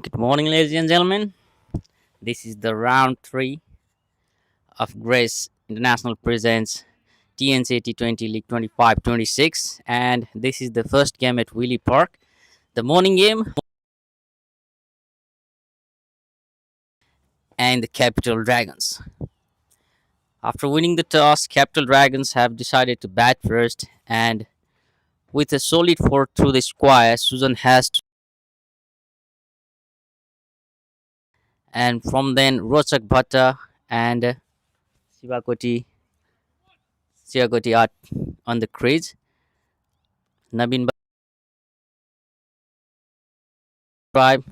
Good morning, ladies and gentlemen. This is the round three of Grace International presents TNCA T20 League 25-26, and this is the first game at Wheelie Park. The morning game and the Capital Dragons. After winning the toss, Capital Dragons have decided to bat first, and with a solid four through the square, Susan has to, and from then Rochak Bhatta and Sivakoti Siagoti are on the crease. Nabin Tribe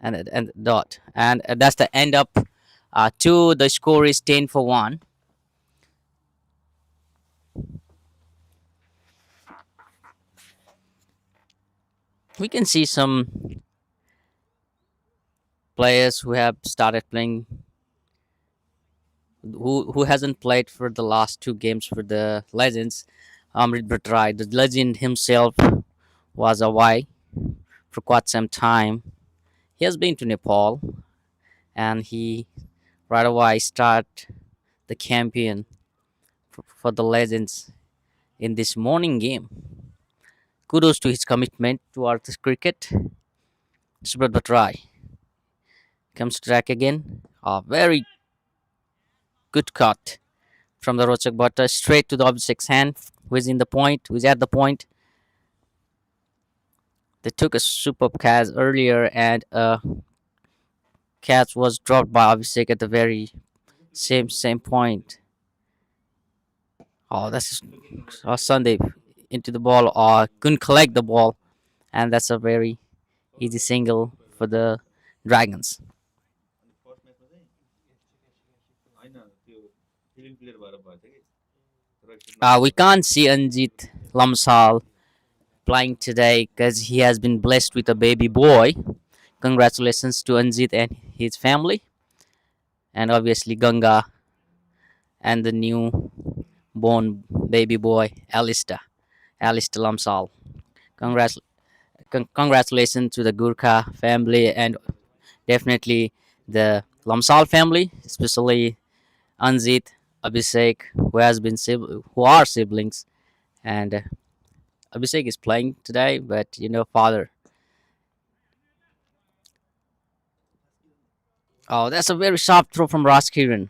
and dot, and that's the end up two. The score is 10-1. We can see some players who have started playing, who hasn't played for the last two games for the Legends. Amrit Bhattrai, the legend himself, was away for quite some time. He has been to Nepal, and he right away start the campaign for the Legends in this morning game. Kudos to his commitment towards cricket. Subrat Bhattrai comes to track again. A very good cut from the Rochak Bhatta straight to the Abhishek's hand, who is in the point, who is at the point. They took a superb catch earlier, and a catch was dropped by Abhishek at the very same point. Oh, that's Sunday into the ball, or couldn't collect the ball, and that's a very easy single for the Dragons. We can't see Anjit Lamsal playing today because he has been blessed with a baby boy. Congratulations to Anjit and his family, and obviously Ganga and the new born baby boy Alistair Lamsal. Congrats, congratulations to the Gurkha family and definitely the Lamsal family, especially Anjit, Abhishek, who are siblings, and Abhishek is playing today, but father. Oh, that's a very sharp throw from Raskiran.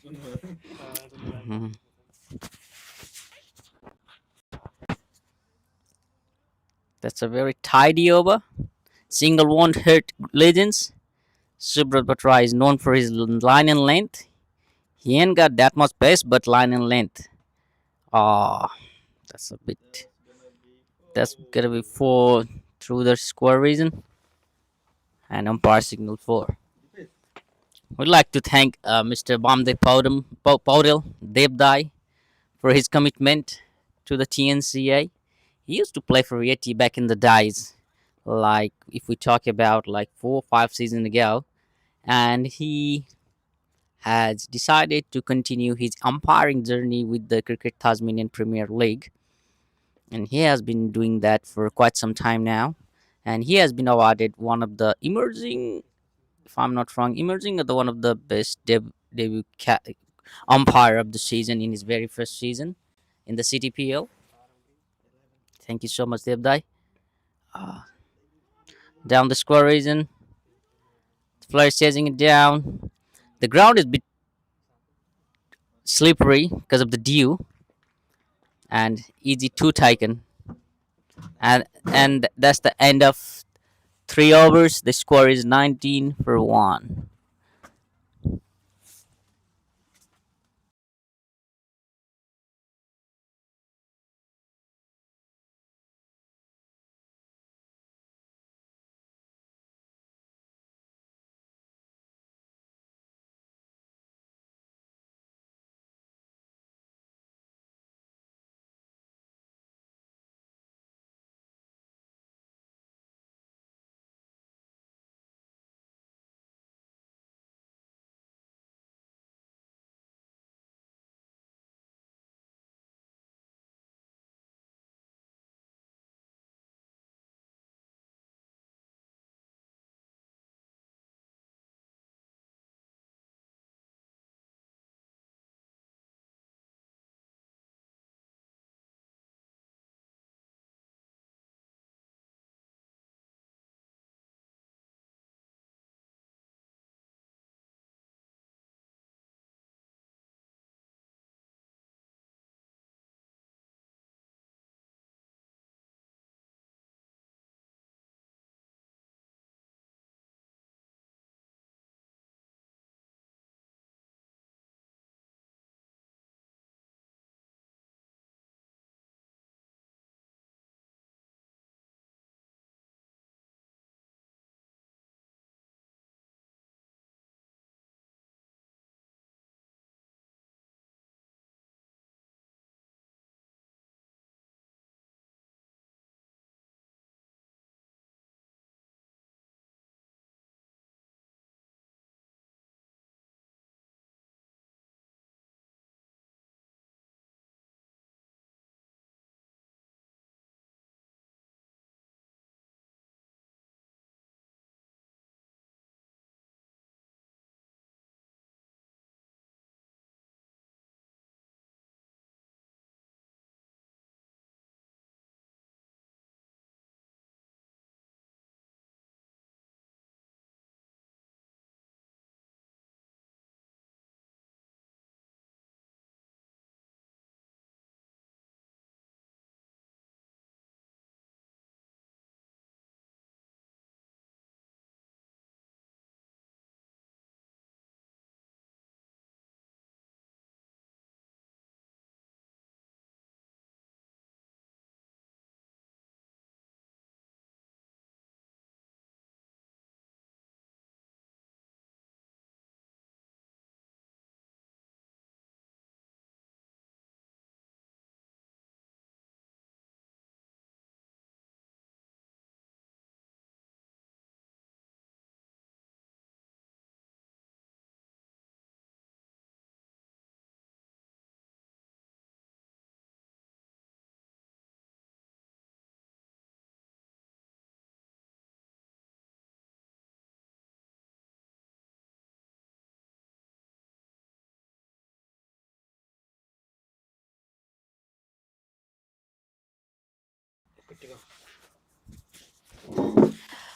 Mhm. That's a very tidy over. Single won't hurt Legends. Subrat Batra is known for his line and length. He ain't got that much pace, but line and length. Ah, that's a bit. That's gonna be four through the square region, and umpire signal four. We'd like to thank Mr. Bamdev Paudel Devdai for his commitment to the TNCA. He used to play for Yeti back in the days, like if we talk about like 4 or 5 seasons ago, and he has decided to continue his umpiring journey with the Cricket Tasmanian Premier League, and he has been doing that for quite some time now. And he has been awarded one of the emerging, if I'm not wrong, emerging the one of the best debut umpire of the season in his very first season in the CTPL. Thank you so much, Devdai. Uh, Down the square region, the player is chasing it down. The ground is a bit slippery because of the dew and easy to taken. And that's the end of 3 overs. The score is 19-1.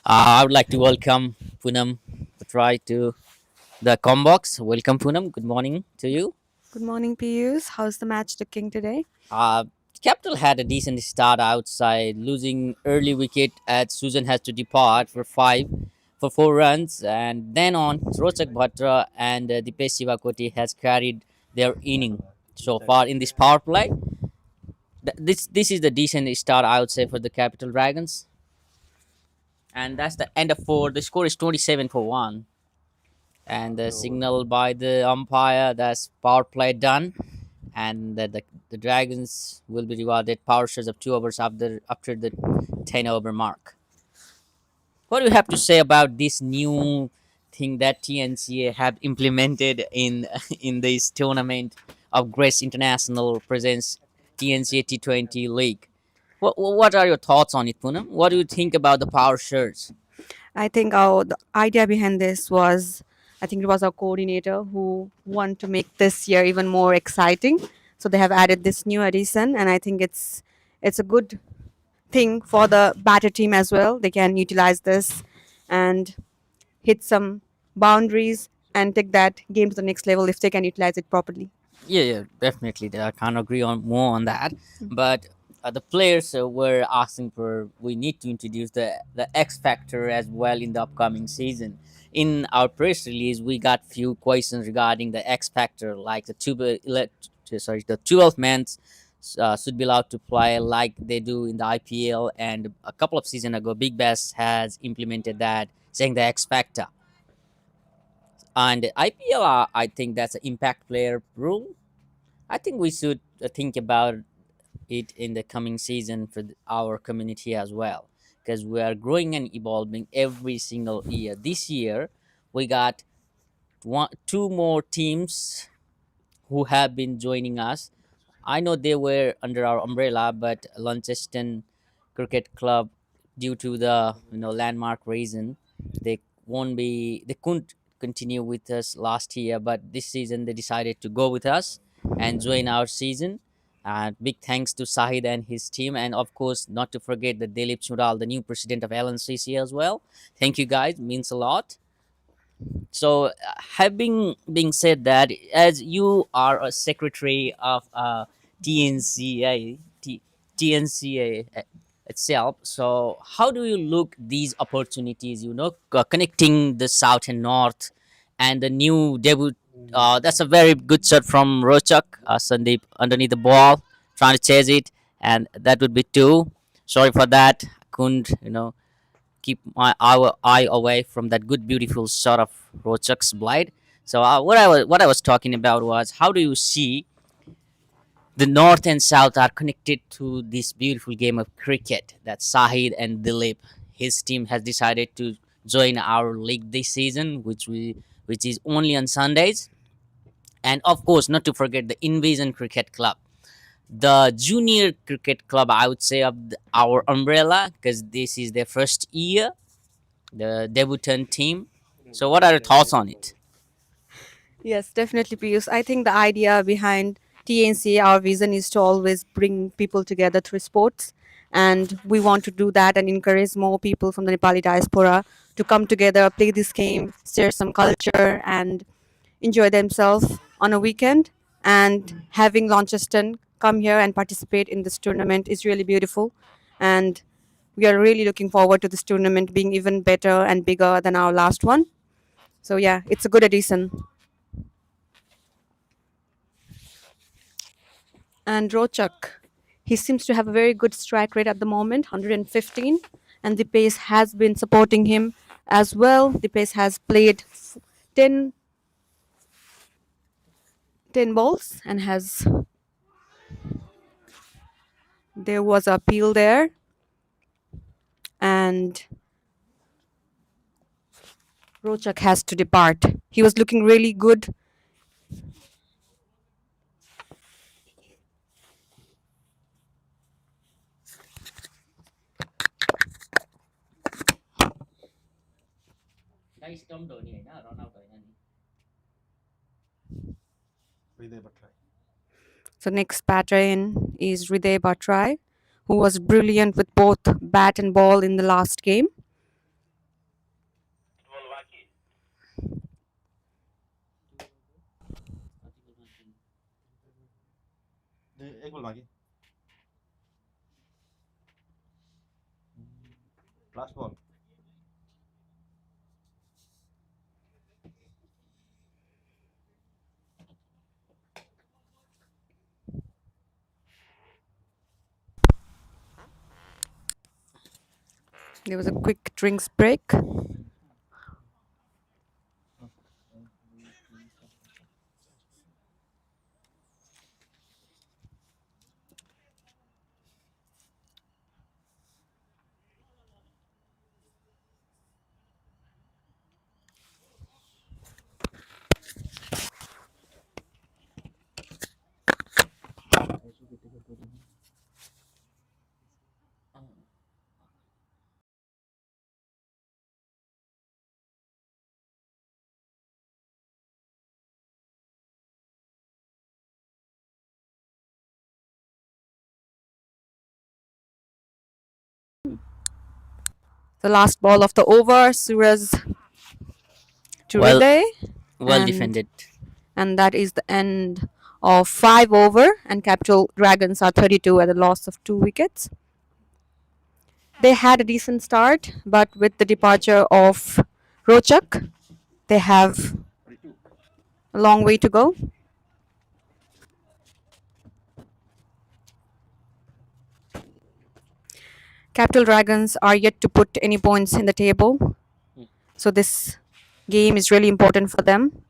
I would like to welcome Poonam Patrai to the Combox. Welcome, Poonam. Good morning to you. Good morning, Piyus. How's the match looking today? Uh, Capital had a decent start outside, losing early wicket as Susan has to depart for 4 runs, and then on Rochak Bhatra and Dipesh Sivakoti has carried their inning so far in this power play. This is the decent start I would say for the Capital Dragons, and that's the end of four. The score is 27 for 1. And the signal by the umpire that's power play done, and the Dragons will be rewarded power shots of 2 overs after the 10 over mark. What do you have to say about this new thing that TNCA have implemented in in this tournament of Grace International presents TNCA T20 League? What are your thoughts on it, Poonam? What do you think about the power shirts? I think the idea behind this was, I think it was our coordinator who wanted to make this year even more exciting. So they have added this new addition, and I think it's a good thing for the batter team as well. They can utilize this and hit some boundaries and take that game to the next level if they can utilize it properly. Yeah, definitely. I can't agree on more on that. But the players were asking for we need to introduce the X factor as well in the upcoming season. In our press release, we got few questions regarding the X factor, like the 12 men should be allowed to play like they do in the IPL, and a couple of seasons ago, Big Bass has implemented that, saying the X factor. And IPL, I think that's an impact player rule. I think we should think about it in the coming season for our community as well, because we are growing and evolving every single year. This year, we got two more teams who have been joining us. I know they were under our umbrella, but Launceston Cricket Club, due to the landmark reason, they they couldn't continue with us last year, but this season they decided to go with us and join our season. Big thanks to Sahid and his team, and of course, not to forget the Dilip Chudal, the new president of LNCC as well. Thank you guys, means a lot. So having being said that, as you are a secretary of tnca tnca itself, so how do you look these opportunities, connecting the south and north, and the new debut? That's a very good shot from Rochak, Sandeep, underneath the ball, trying to chase it, and that would be two. Sorry for that, couldn't keep my eye away from that good, beautiful shot of Rochak's blade. So what I was talking about was, how do you see the north and south are connected to this beautiful game of cricket that Sahid and Dilip, his team, has decided to join our league this season, which is only on Sundays, and of course not to forget the Invasion Cricket Club, the junior cricket club, I would say, of our umbrella, because this is their first year, the debutant team. So, what are your thoughts on it? Yes, definitely, Piyush. I think the idea behind TNCA, our vision is to always bring people together through sports. And we want to do that and encourage more people from the Nepali diaspora to come together, play this game, share some culture, and enjoy themselves on a weekend. And having Launceston come here and participate in this tournament is really beautiful. And we are really looking forward to this tournament being even better and bigger than our last one. So, yeah, it's a good addition. And Rochak, he seems to have a very good strike rate at the moment, 115, and the pace has been supporting him as well. The pace has played 10, 10 balls and has there was a appeal there, and Rochak has to depart. He was looking really good. So next batter in is Hriday Batrai, who was brilliant with both bat and ball in the last game. There was a quick drinks break. The last ball of the over, Suraj to Well, Hriday, well and defended. that is the end of 5 over, and Capital Dragons are 32 at a loss of 2 wickets. They had a decent start, but with the departure of Rochak, they have a long way to go. Capital Dragons are yet to put any points in the table, so this game is really important for them.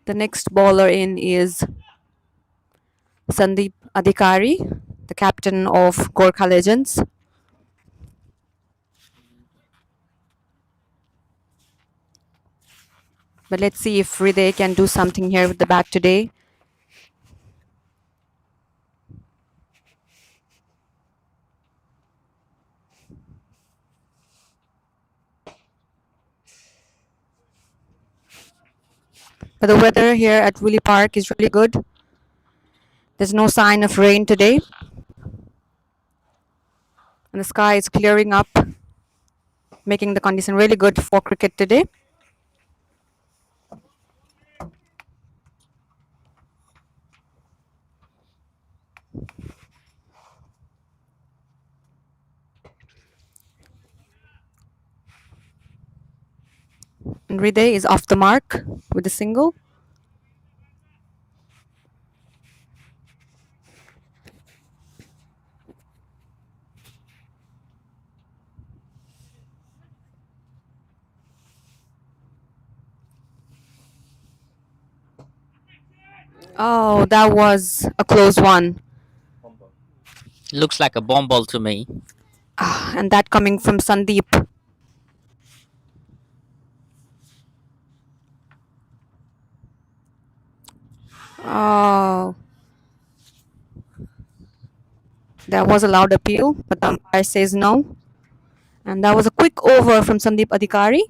The next bowler in is Sandeep Adhikari, the captain of Gurkha Legends. But let's see if Hriday can do something here with the bat today. But the weather here at Woolly Park is really good. There's no sign of rain today. And the sky is clearing up, making the condition really good for cricket today. And Hriday is off the mark with a single. Oh, that was a close one. Looks like a bomb ball to me. And that coming from Sandeep. Oh, that was a loud appeal, but the umpire says no. And that was a quick over from Sandeep Adhikari.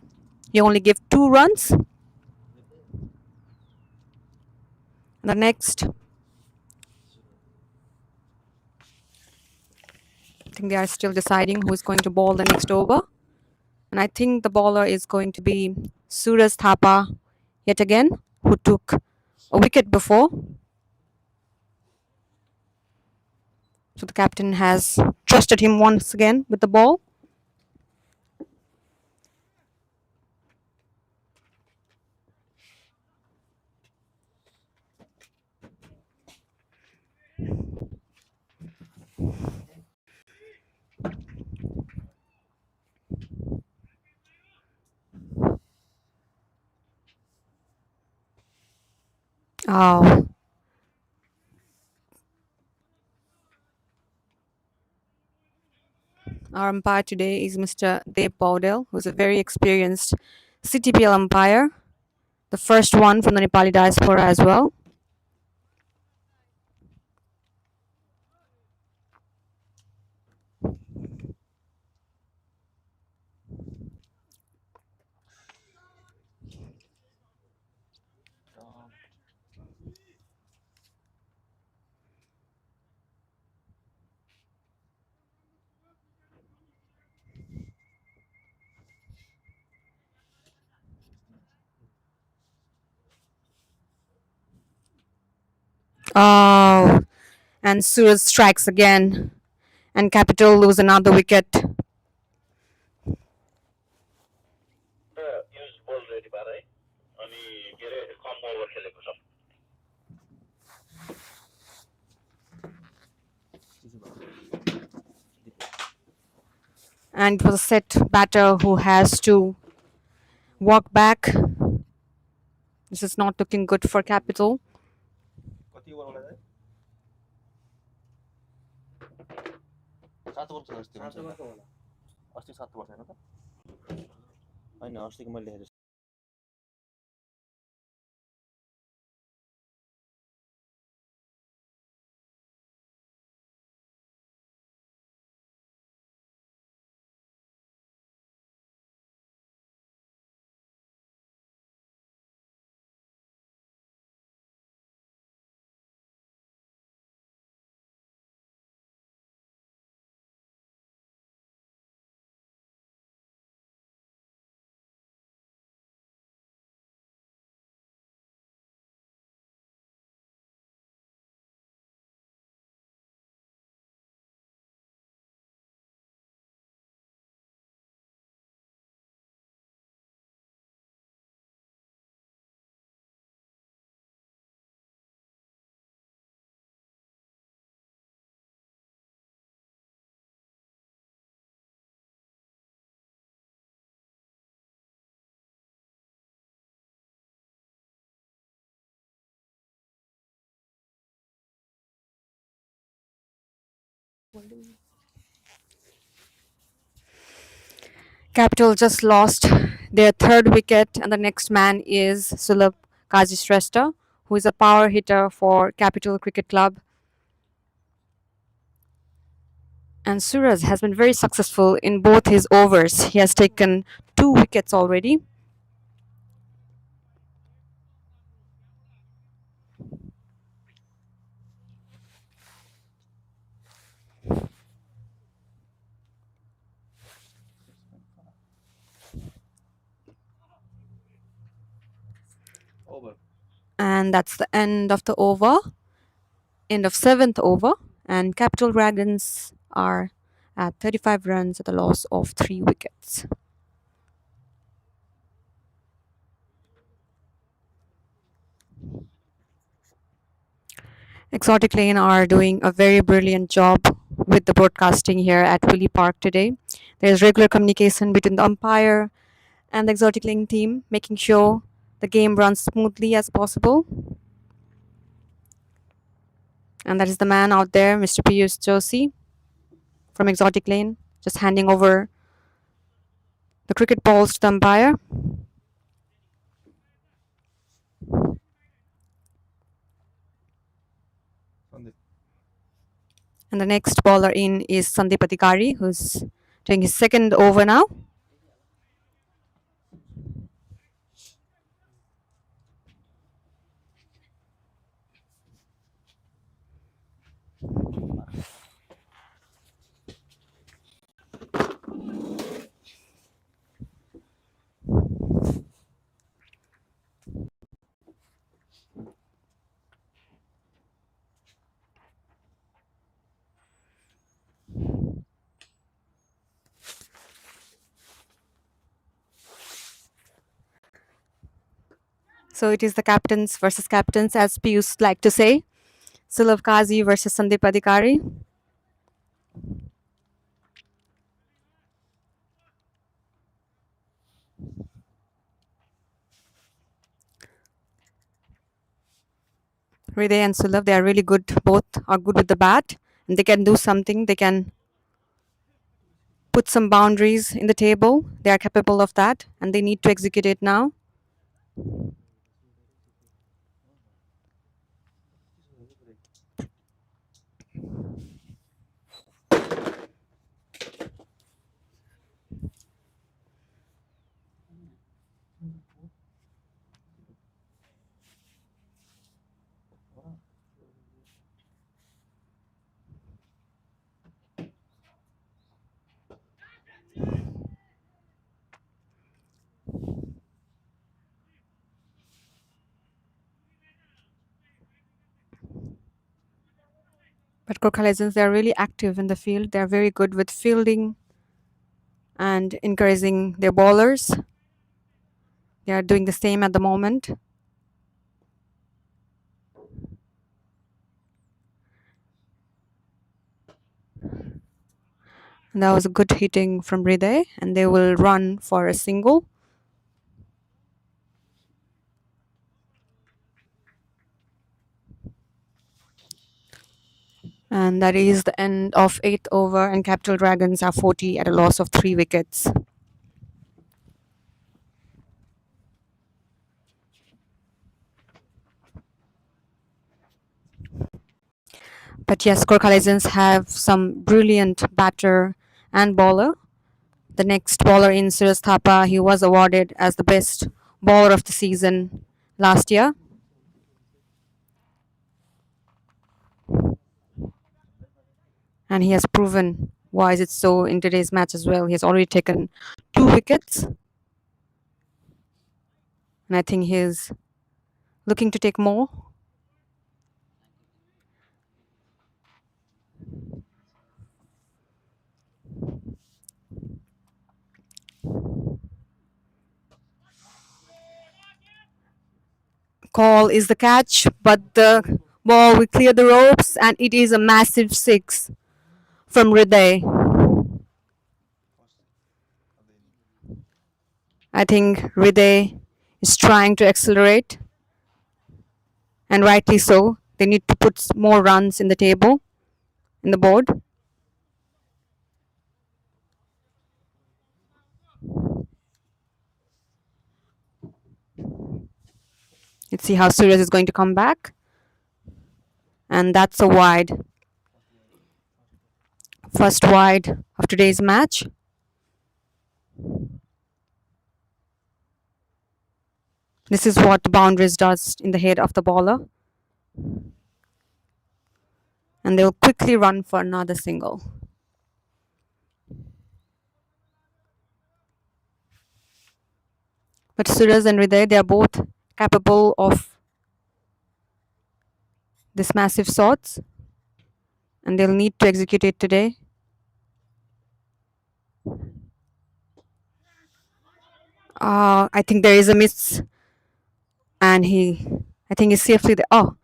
He only gave 2 runs. The next, I think they are still deciding who is going to bowl the next over. And I think the bowler is going to be Suraj Thapa yet again, who took a wicket before. So the captain has trusted him once again with the ball. Oh, our umpire today is Mr. Dev Paudel, who's a very experienced CTPL umpire, the first one from the Nepali diaspora as well. Oh, and Suraj strikes again, and Capital lose another wicket. And it was a set batter who has to walk back. This is not looking good for Capital. Capital just lost their third wicket, and the next man is Sulabh Kazishrestha, who is a power hitter for Capital Cricket Club. And Suraj has been very successful in both his overs. He has taken 2 wickets already. And that's the end of the over, end of seventh over. And Capital Dragons are at 35 runs at a loss of 3 wickets. Exotic Lane are doing a very brilliant job with the broadcasting here at Willie Park today. There's regular communication between the umpire and the Exotic Lane team, making sure the game runs smoothly as possible. And that is the man out there, Mr. Piyush Joshi from Exotic Lane, just handing over the cricket balls to the umpire. And the next bowler in is Sandeep Adhikari, who's doing his second over now. So it is the captains versus captains, as Piyush like to say. Sulabh Kazi versus Sandeep Adhikari. Hriday and Sulabh, they are really good. Both are good with the bat, and they can do something. They can put some boundaries in the table. They are capable of that, and they need to execute it now. But Gurkha Legends, they are really active in the field. They are very good with fielding and encouraging their bowlers. They are doing the same at the moment. And that was a good hitting from Hriday, and they will run for a single. And that is the end of 8th over, and Capital Dragons are 40 at a loss of 3 wickets. But yes, Gurkha Legends have some brilliant batter and bowler. The next bowler in Suraj Thapa, he was awarded as the best bowler of the season last year. And he has proven why is it so in today's match as well. He has already taken 2 wickets, and I think he's looking to take more. Call is the catch, but the ball will clear the ropes, and it is a massive 6 from Hriday. I think Hriday is trying to accelerate, and rightly so. They need to put more runs in the table, in the board. Let's see how Suraj is going to come back. And that's a wide. First wide of today's match. This is what boundaries does in the head of the bowler. And they'll quickly run for another single. But Suraj and Hriday, they are both capable of this massive shots, and they'll need to execute it today. I think there is a miss, and I think he's safely there. Oh,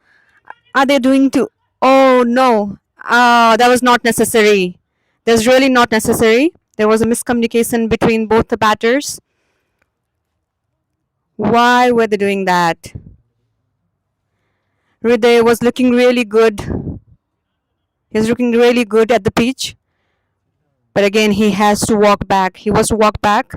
are they doing to? Oh no! That was not necessary. That's really not necessary. There was a miscommunication between both the batters. Why were they doing that? Hriday was looking really good. He was looking really good at the pitch. But again, he has to walk back. He was to walk back.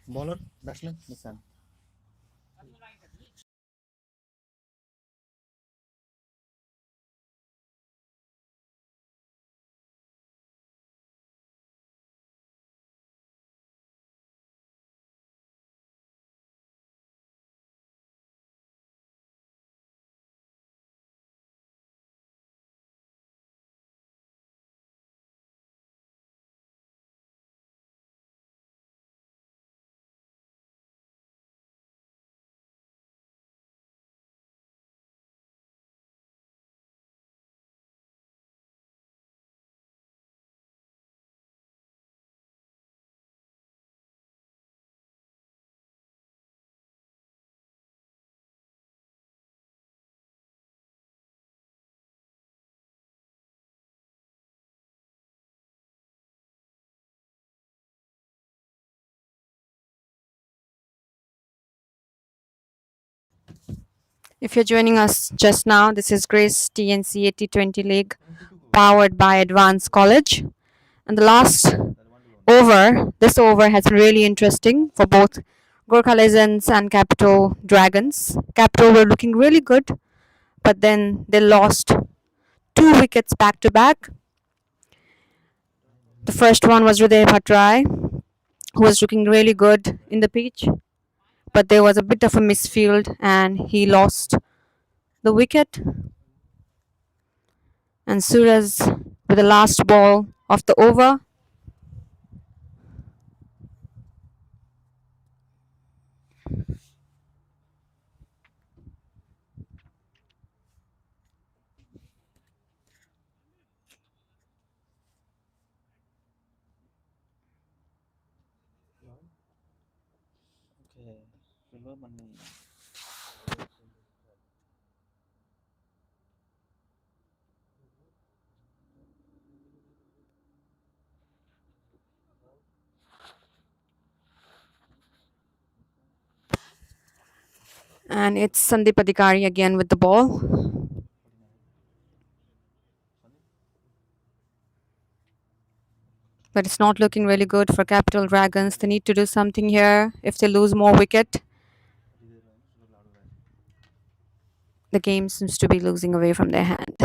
Bowler, batsman, Nissan. If you're joining us just now, this is Grace TNCA T20 League powered by Advanced College. And the last this over has been really interesting for both Gurkha Legends and Capital Dragons. Capital were looking really good, but then they lost 2 wickets back to back. The first one was Hriday Bhattrai, who was looking really good in the pitch, but there was a bit of a misfield and he lost the wicket. And Suraj with the last ball of the over. Okay. Silver money. And it's Sandeep Adhikari again with the ball. But it's not looking really good for Capital Dragons. They need to do something here. If they lose more wicket, the game seems to be losing away from their hand.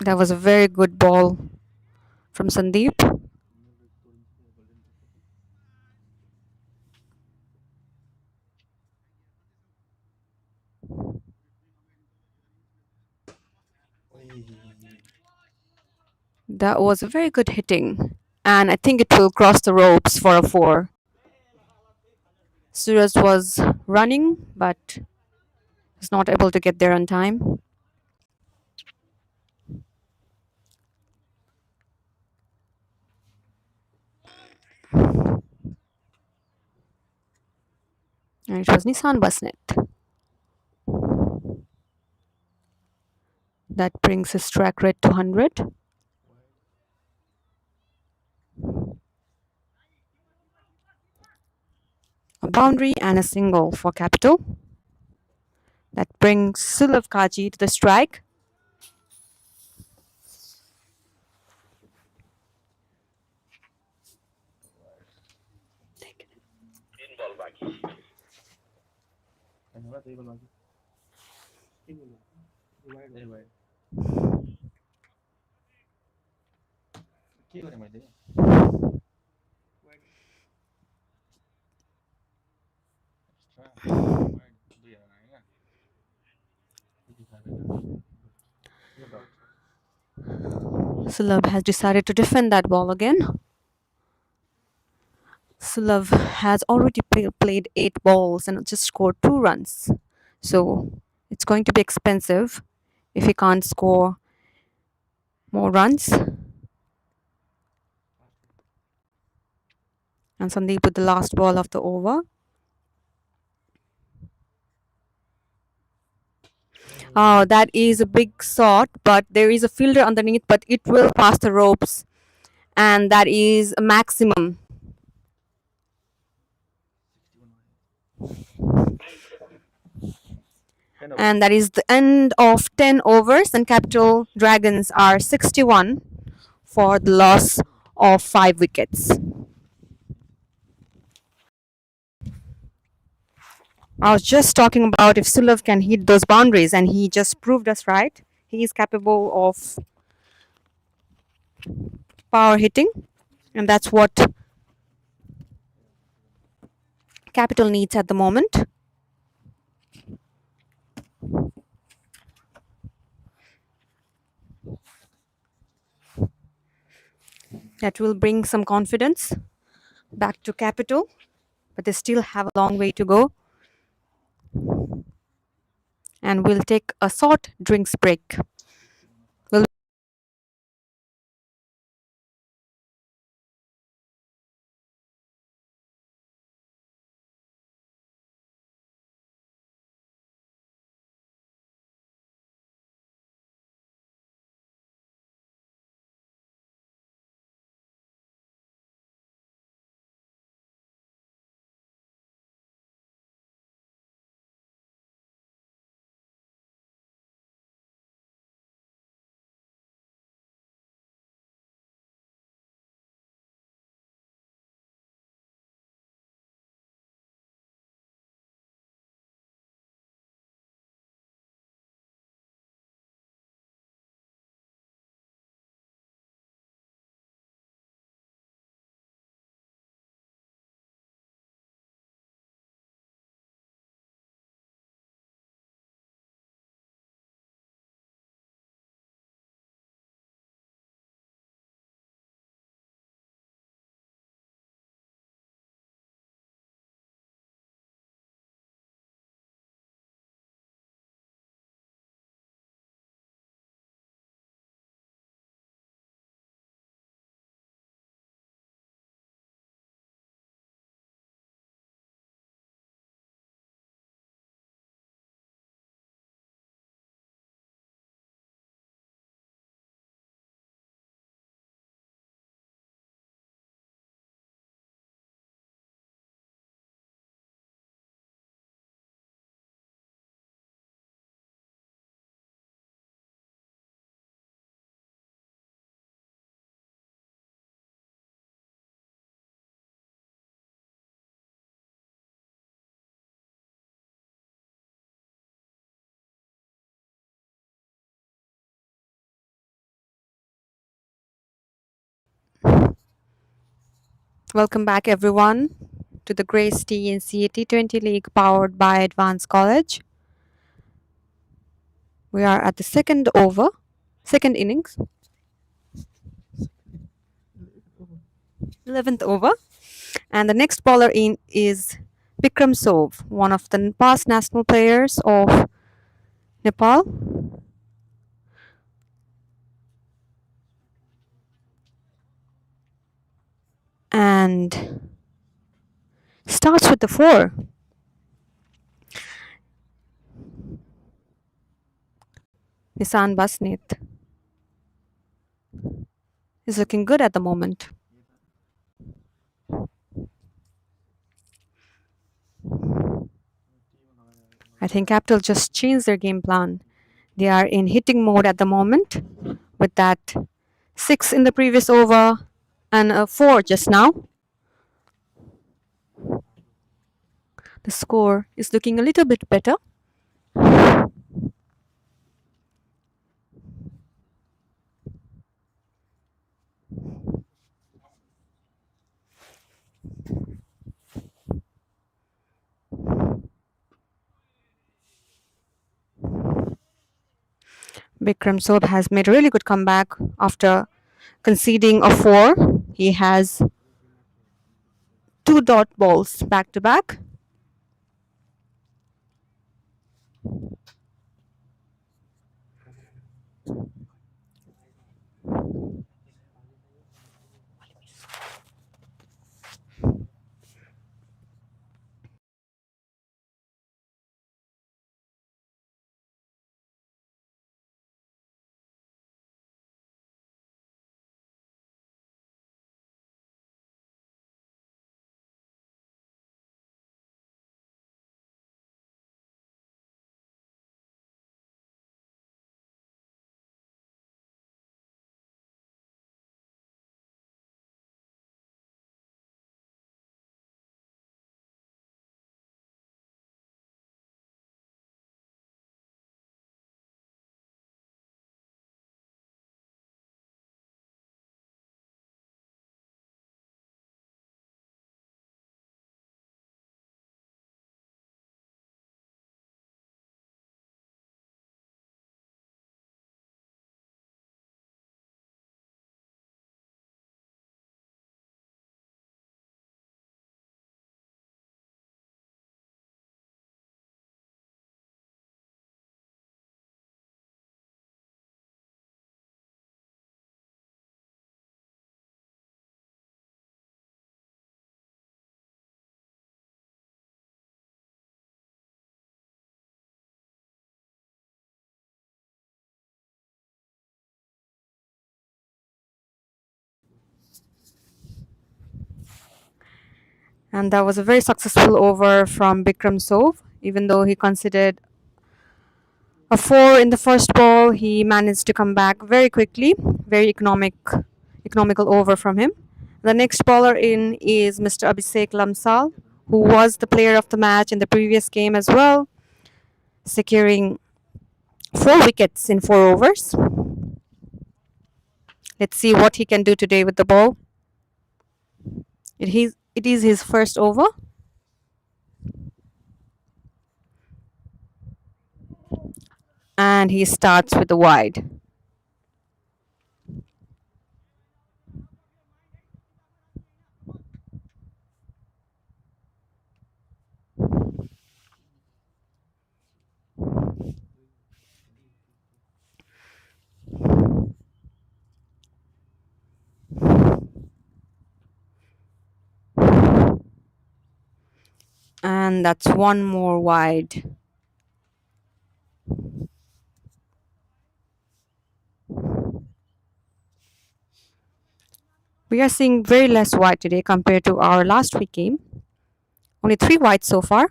That was a very good ball from Sandeep. That was a very good hitting. And I think it will cross the ropes for a 4. Suraj was running, but was not able to get there on time. And it was Nissan Basnet. That brings his track rate to 100. A boundary and a single for Capital. That brings Sulav Kaji to the strike. Kenapa tadi ball lagi? Very wide. Kiri mana dia? Extra. Wide. Itu ya nanya. Itu sahaja. Iya dong. Sulabh has decided to defend that ball again. Sulabh has already played 8 balls and just scored 2 runs. So it's going to be expensive if he can't score more runs. And Sandeep with the last ball of the over. Oh, that is a big shot, but there is a fielder underneath, but it will pass the ropes. And that is a maximum. And that is the end of 10 overs, and Capital Dragons are 61 for the loss of 5 wickets. I was just talking about if Sulov can hit those boundaries, and he just proved us right. He is capable of power hitting, and that's what Capital needs at the moment. That will bring some confidence back to Capital, but they still have a long way to go. And we'll take a short drinks break. We'll welcome back, everyone, to the Grace TNCA T20 League powered by Advanced College. We are at the second innings, 11th over. And the next bowler in is Bikram Sov, one of the past national players of Nepal. And starts with the 4. Nisan Basnit is looking good at the moment. I think Capital just changed their game plan. They are in hitting mode at the moment with that 6 in the previous over and a 4 just now. The score is looking a little bit better. Bikram Sob has made a really good comeback after conceding a 4. He has 2 dot balls back to back. And that was a very successful over from Bikram Sov. Even though he considered a four in the first ball, he managed to come back very quickly. Very economical over from him. The next bowler in is Mr. Abhishek Lamsal, who was the player of the match in the previous game as well, securing 4 wickets in 4 overs. Let's see what he can do today with the ball. It is his first over. And he starts with the wide. And that's one more wide. We are seeing very less wide today compared to our last week game. Only 3 wide so far.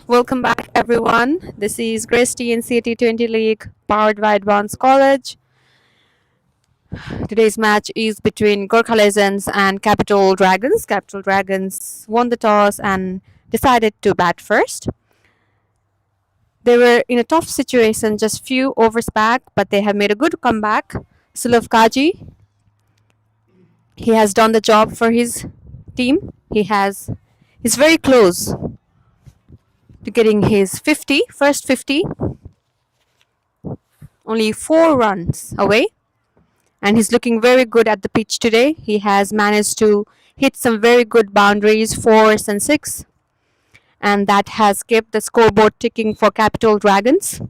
Welcome back, everyone. This is Grace TNCA T20 League powered by Advanced College. Today's match is between Gurkha Legends and Capital Dragons. Capital Dragons won the toss and decided to bat first. They were in a tough situation just few overs back, but they have made a good comeback. Sulav Kaji, he has done the job for his team. He's very close to getting his first 50, only 4 runs away. And he's looking very good at the pitch today. He has managed to hit some very good boundaries, 4s and 6, and that has kept the scoreboard ticking for Capital Dragons.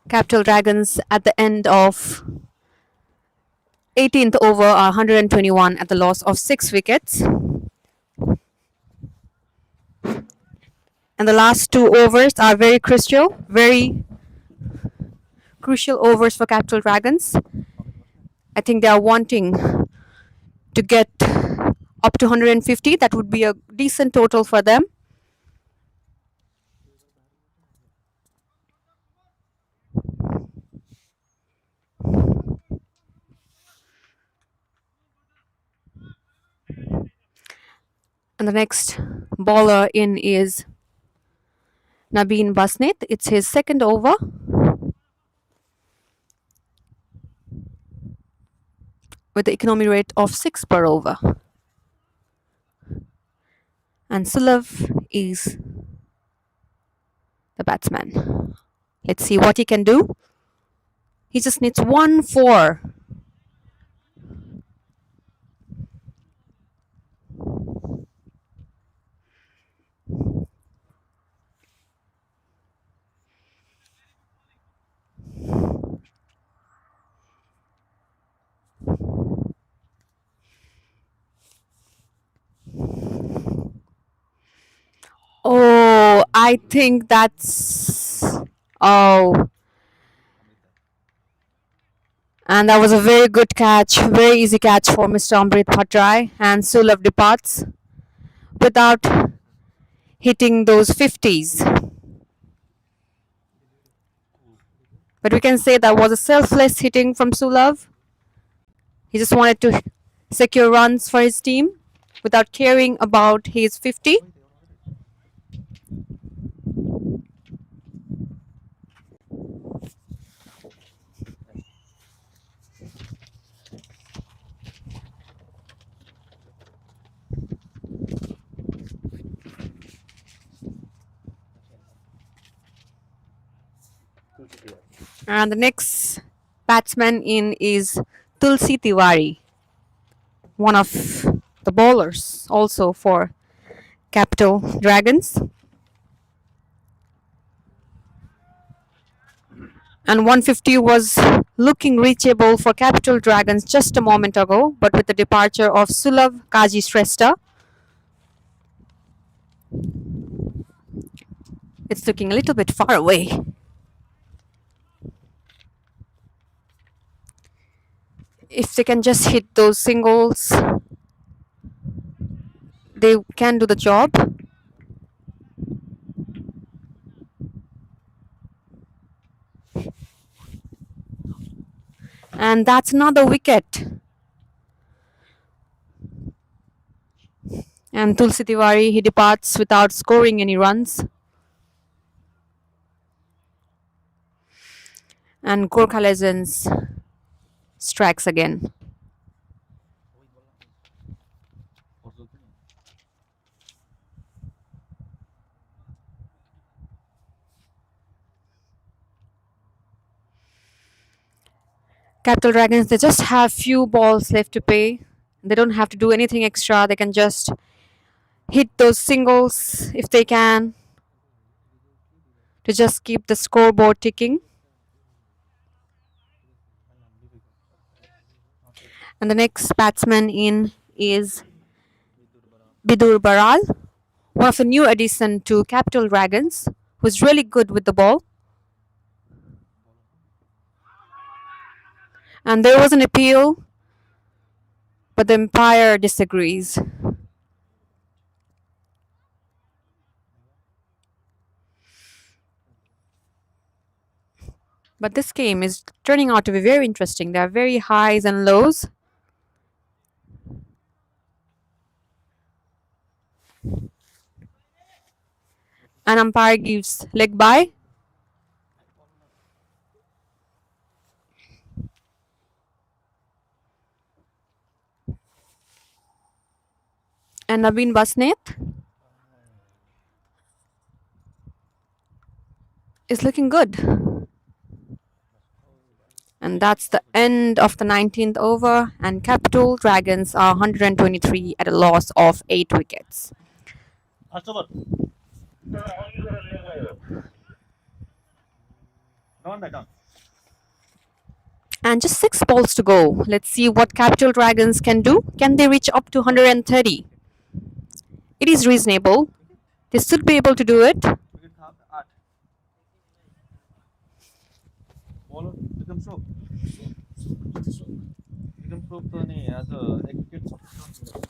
Capital Dragons at the end of 18th over are 121 at the loss of 6 wickets. And the last 2 overs are very crucial overs for Capital Dragons. I think they are wanting to get up to 150. That would be a decent total for them. And the next bowler in is Nabeen Basnet. It's his second over. With the economy rate of 6 per over. And Sulav is the batsman. Let's see what he can do. He just needs 1 4. Oh, I think that's. Oh. And that was a very good catch, very easy catch for Mr. Amrit Bhattrai. And Sulav departs without hitting those 50s. But we can say that was a selfless hitting from Sulav. He just wanted to secure runs for his team without caring about his 50. And the next batsman in is Tulsi Tiwari, one of the bowlers also for Capital Dragons. And 150 was looking reachable for Capital Dragons just a moment ago, but with the departure of Sulav Kaji Shrestha, it's looking a little bit far away. If they can just hit those singles, they can do the job. And that's another wicket. And Tulsi Tiwari, he departs without scoring any runs. And Gurkha Legends strikes again. Capital Dragons, they just have few balls left to pay. They don't have to do anything extra. They can just hit those singles if they can to just keep the scoreboard ticking. And the next batsman in is Bidur Baral, one of the new addition to Capital Dragons, who's really good with the ball. And there was an appeal But the umpire disagrees. But this game is turning out to be very interesting. There are very highs and lows. An umpire gives leg by. And Naveen Basnet is looking good. And that's the end of the 19th over. And Capital Dragons are 123 at a loss of 8 wickets. Last over. Down by down. And just 6 balls to go. Let's see what Capital Dragons can do. Can they reach up to 130? It is reasonable. They should be able to do it. Wicket half 8. Bowler Vikram Stroke. Vikram Stroke तो नहीं as a एक wicket substitute.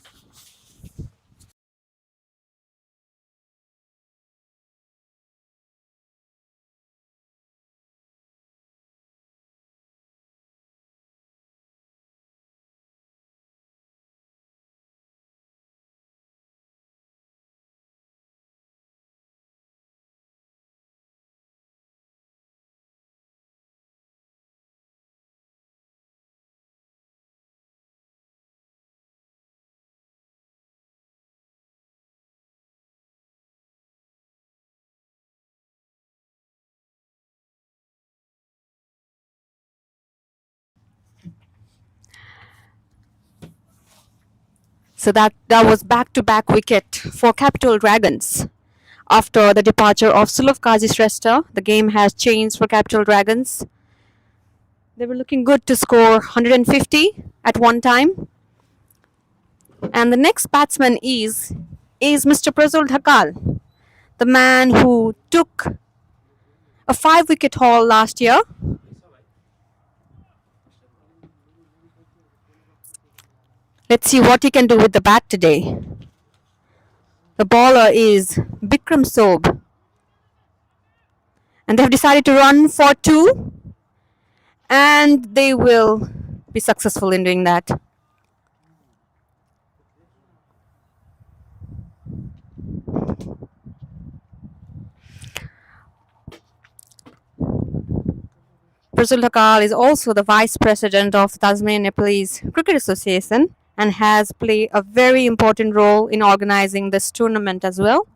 So that was back-to-back wicket for Capital Dragons. After the departure of Sulov Kazi Shrestha, the game has changed for Capital Dragons. They were looking good to score 150 at one time. And the next batsman is Mr. Prajul Dhakal, the man who took a 5-wicket haul last year. Let's see what he can do with the bat today. The bowler is Bikram Sob. And they've decided to run for 2. And they will be successful in doing that. Prajul Dhakal is also the vice president of Tasmanian Nepalese Cricket Association and has played a very important role in organizing this tournament as well.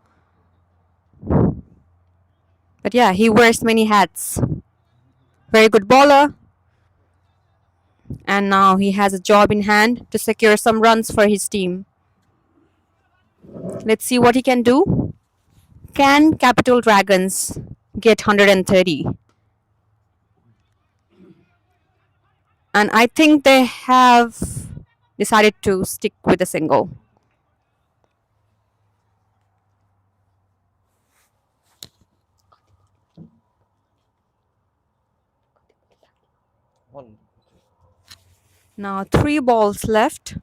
But yeah, he wears many hats. Very good bowler. And now he has a job in hand to secure some runs for his team. Let's see what he can do. Can Capital Dragons get 130? And I think they have decided to stick with a single. One. Now 3 balls left.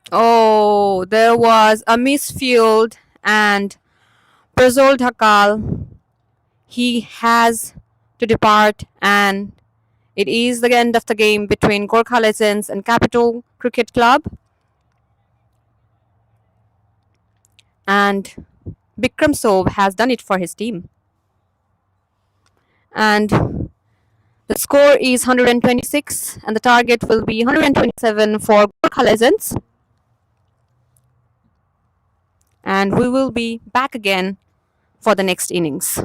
Oh, there was a misfield and Prajul Dhakal, he has to depart and it is the end of the game between Gurkha Legends and Capital Cricket Club. And Bikram Sob has done it for his team. And the score is 126 and the target will be 127 for Gurkha Legends. And we will be back again for the next innings.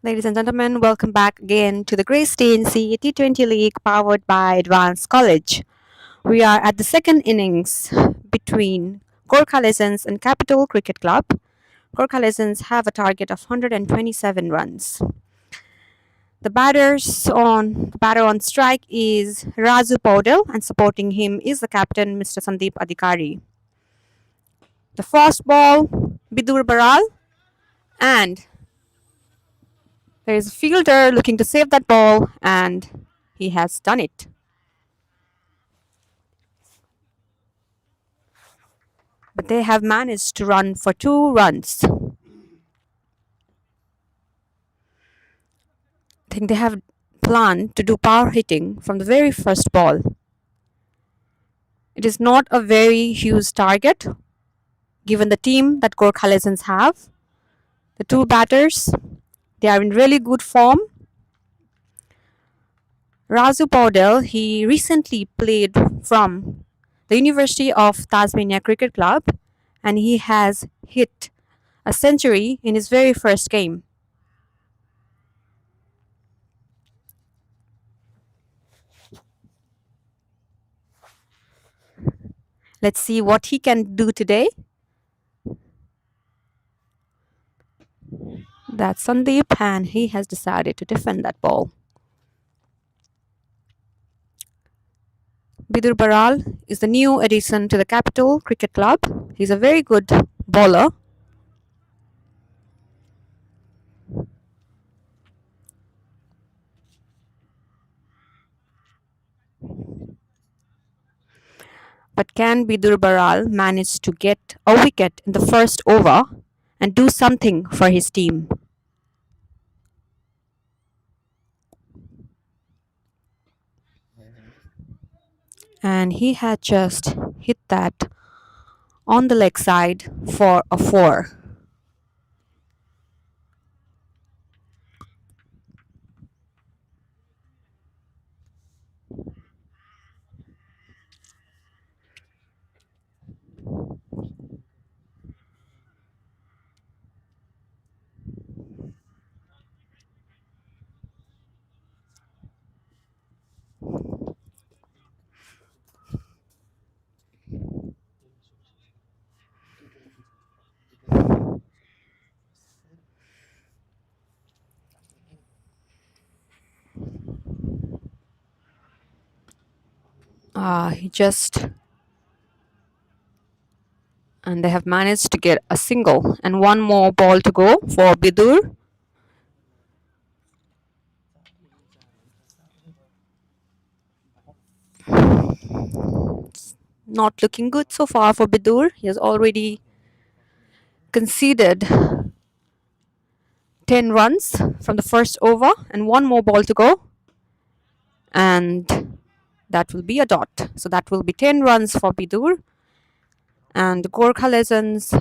Ladies and gentlemen, welcome back again to the Grace TNCA T20 League powered by Advanced College. We are at the second innings between Gurkha Legends and Capital Cricket Club. Gurkha Legends have a target of 127 runs. The batter on strike is Raju Paudel, and supporting him is the captain, Mr. Sandeep Adhikari. The first ball, Bidur Baral, and there is a fielder looking to save that ball, and he has done it. But they have managed to run for 2 runs. I think they have planned to do power hitting from the very first ball. It is not a very huge target given the team that Gurkha Legends have. The two batters, they are in really good form. Raju Paudel, he recently played from the University of Tasmania Cricket Club, and he has hit a century in his very first game. Let's see what he can do today. That's Sandeep, and he has decided to defend that ball. Bidur Baral is the new addition to the Capital Cricket Club. He's a very good bowler. But can Bidur Baral manage to get a wicket in the first over and do something for his team? And he had just hit that on the leg side for a 4. He just and they have managed to get a single and one more ball to go for Bidur. Not looking good so far for Bidur. He has already conceded 10 runs from the first over and one more ball to go. And that will be a dot. So that will be 10 runs for Bidur. And Gurkha Legends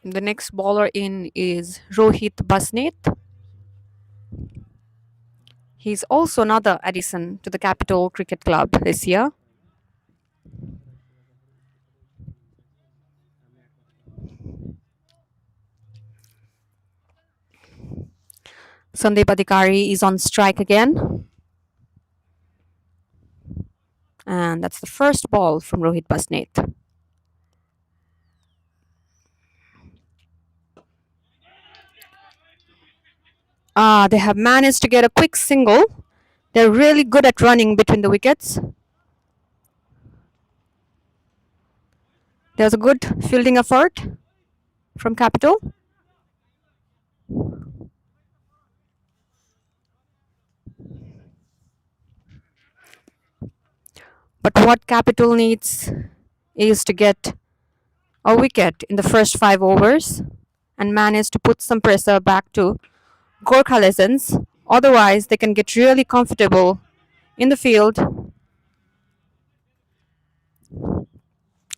the next bowler in is Rohit Basnet. He's also another addition to the Capital Cricket Club this year. Sandeep Adhikari is on strike again. And that's the first ball from Rohit Basnet. They have managed to get a quick single. They're really good at running between the wickets. There's a good fielding effort from Capital. But what Capital needs is to get a wicket in the first 5 overs and manage to put some pressure back to Gurkha Legends. Otherwise, they can get really comfortable in the field.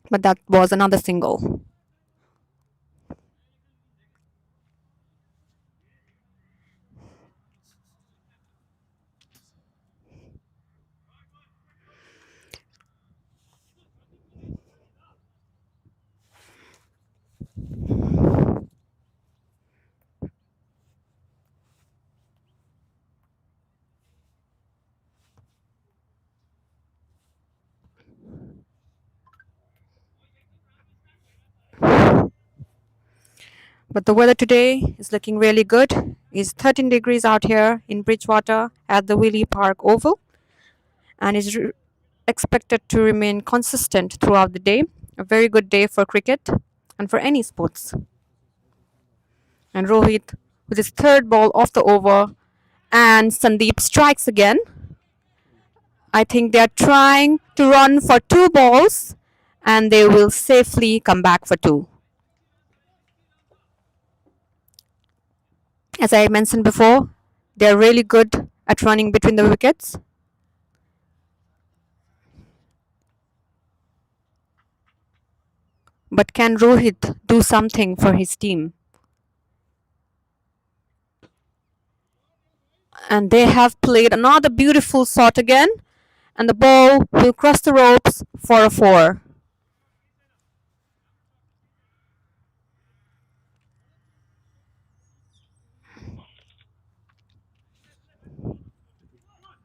But that was another single. But the weather today is looking really good. It's 13 degrees out here in Bridgewater at the Willie Park Oval, and is expected to remain consistent throughout the day. A very good day for cricket and for any sports. And Rohit with his third ball off the over, and Sandeep strikes again. I think they are trying to run for two balls, and they will safely come back for two. As I mentioned before, they are really good at running between the wickets. But can Rohit do something for his team? And they have played another beautiful shot again, and the ball will cross the ropes for a four.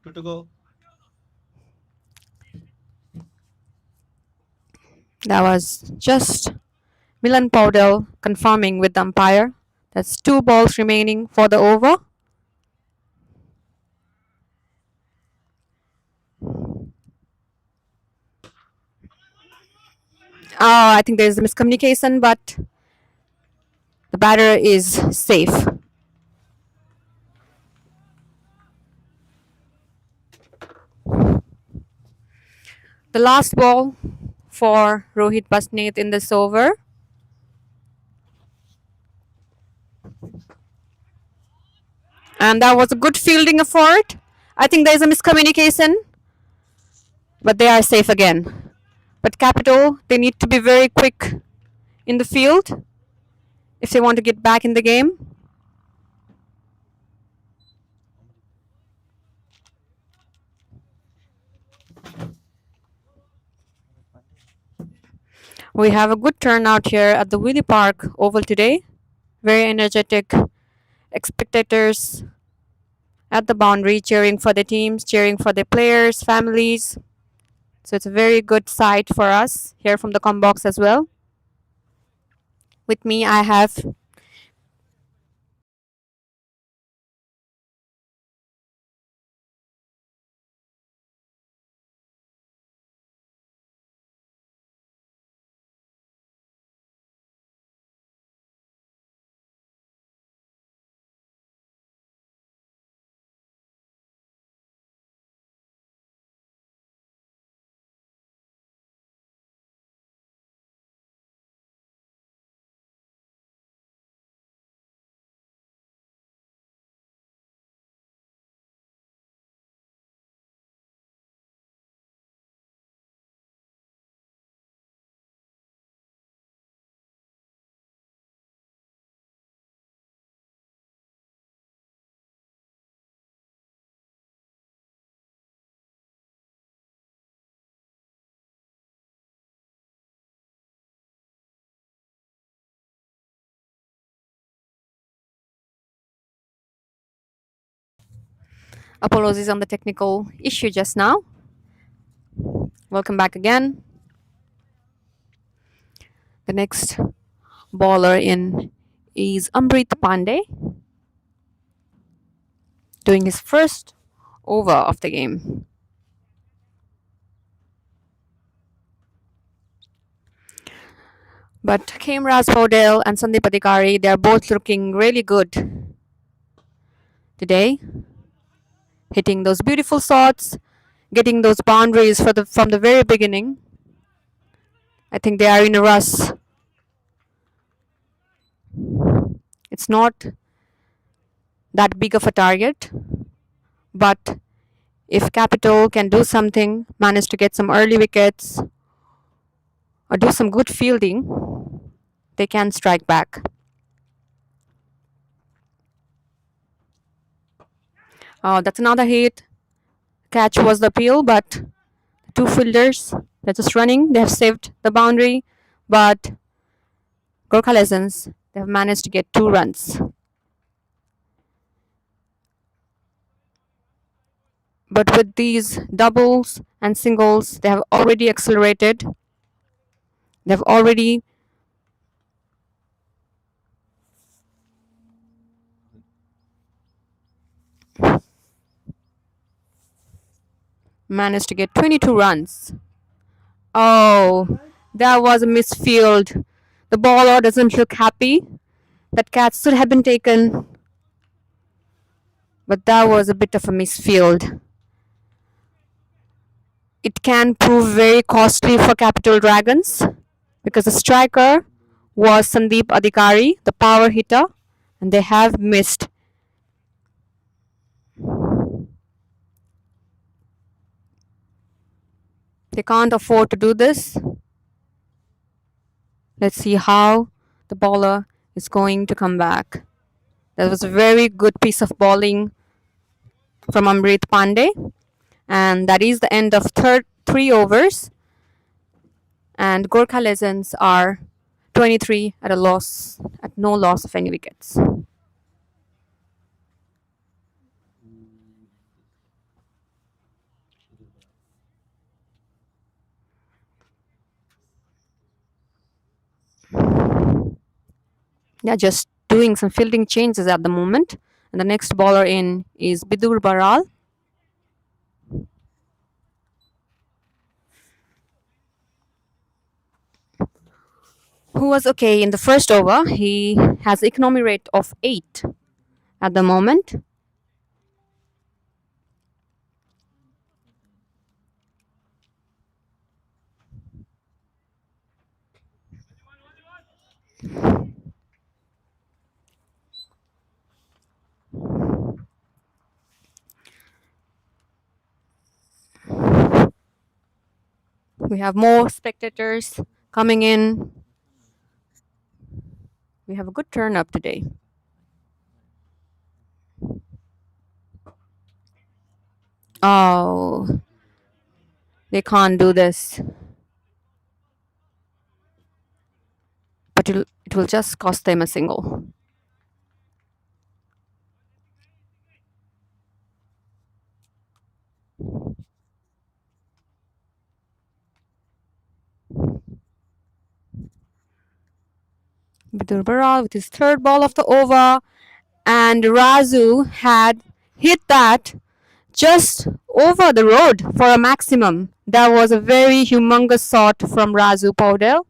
Two to go. That was just Milan Powdell confirming with the umpire. That's two balls remaining for the over. I think there's a miscommunication, but the batter is safe. The last ball for Rohit Basnet in this over. And that was a good fielding effort. I think there's a miscommunication, but they are safe again. But Capital, they need to be very quick in the field if they want to get back in the game. We have a good turnout here at the Willie Park Oval today. Very energetic spectators at the boundary cheering for the teams, cheering for the players, families. So it's a very good sight for us here from the com box as well. With me, I have apologies on the technical issue just now. Welcome back again. The next bowler in is Amrit Pandey, doing his first over of the game. But Kemraj Paudel and Sandeep Adhikari, they are both looking really good today, hitting those beautiful shots, getting those boundaries from the very beginning. I think they are in a rush. It's not that big of a target, but if Capital can do something, manage to get some early wickets or do some good fielding, they can strike back. That's another hit. Catch was the appeal, but two fielders, they're just running. They have saved the boundary, but Gurkha Legends, they have managed to get 2 runs. But with these doubles and singles, they have already accelerated. They have already managed to get 22 runs. Oh, that was a misfield. The bowler doesn't look happy. That catch should have been taken, but that was a bit of a misfield. It can prove very costly for Capital Dragons because the striker was Sandeep Adhikari, the power hitter, and they have missed. They can't afford to do this. Let's see how the bowler is going to come back. That was a very good piece of bowling from Amrit Pandey. And that is the end of third 3 overs. And Gurkha Legends are 23 at a loss, at no loss of any wickets. They're just doing some fielding changes at the moment. And the next bowler in is Bidur Baral. Who was okay in the first over. He has economy rate of 8 at the moment. We have more spectators coming in. We have a good turn up today. Oh, they can't do this. But it will just cost them a single. Bidur Baral with his third ball of the over, and Razu had hit that just over the road for a maximum. That was a very humongous shot from Razu Paudel.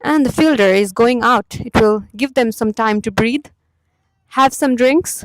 And the fielder is going out. It will give them some time to breathe, have some drinks.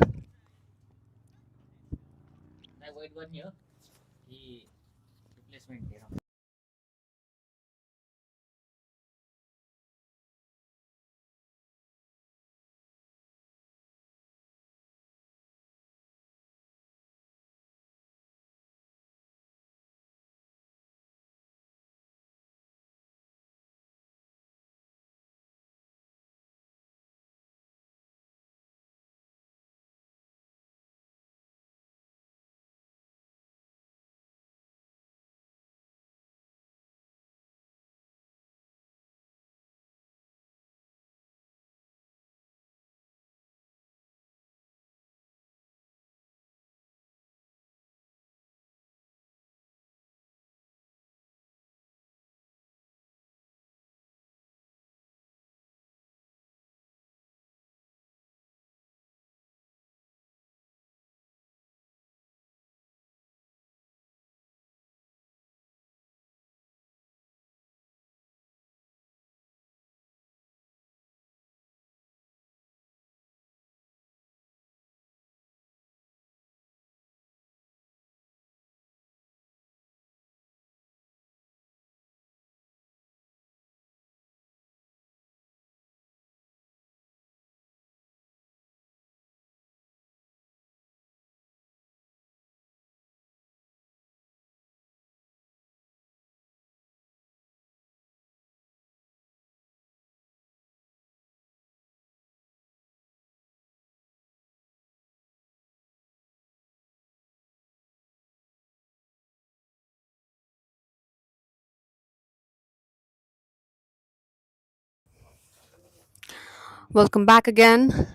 Welcome back again.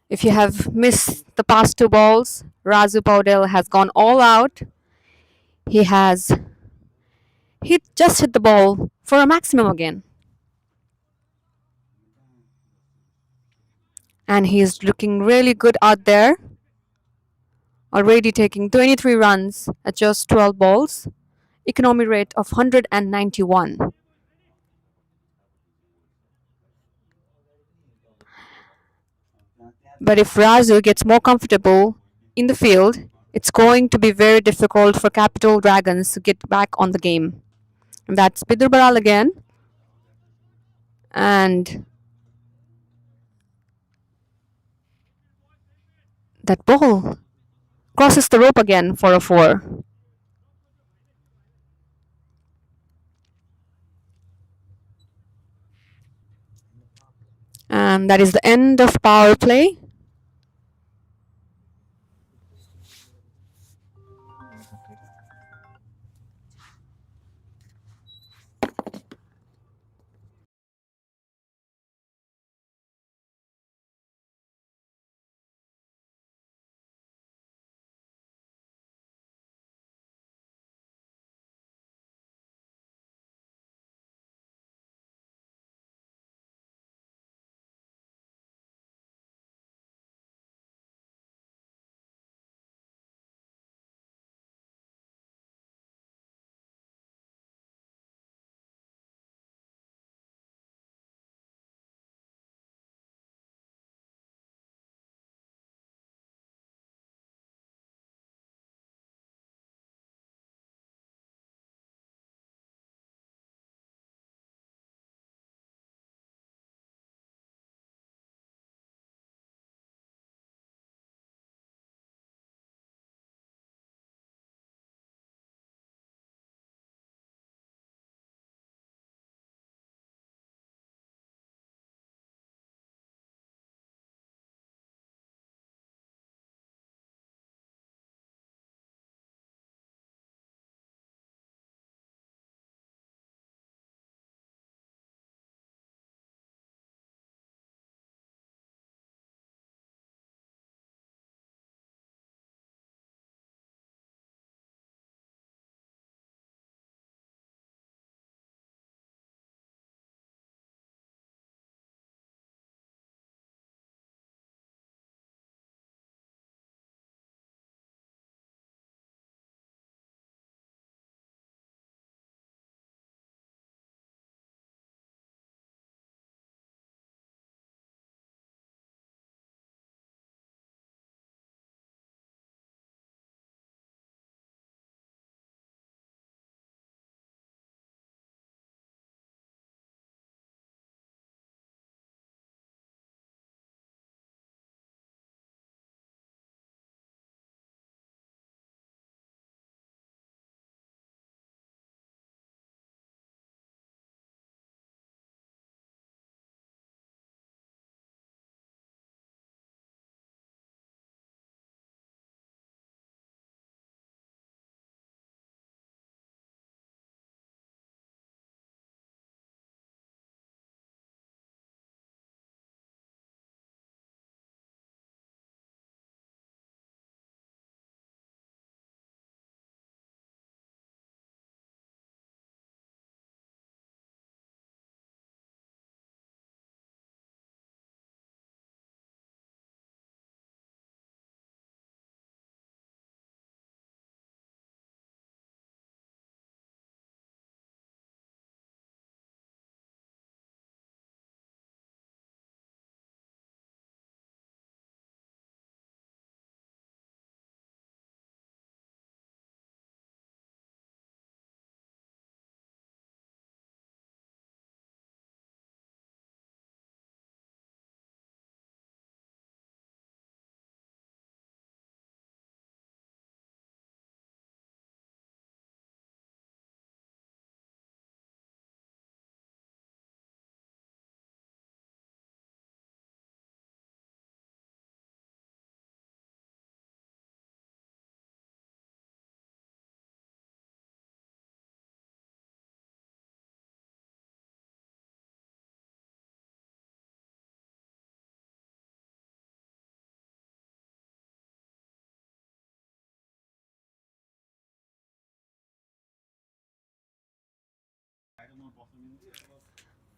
If you have missed the past 2 balls, Razu Paudel has gone all out. He has hit the ball for a maximum again. And he's looking really good out there. already taking 23 runs at just 12 balls, economy rate of 191. But if Razu gets more comfortable in the field, it's going to be very difficult for Capital Dragons to get back on the game. And that's Bidur Baral again. And that ball crosses the rope again for a 4. And that is the end of power play.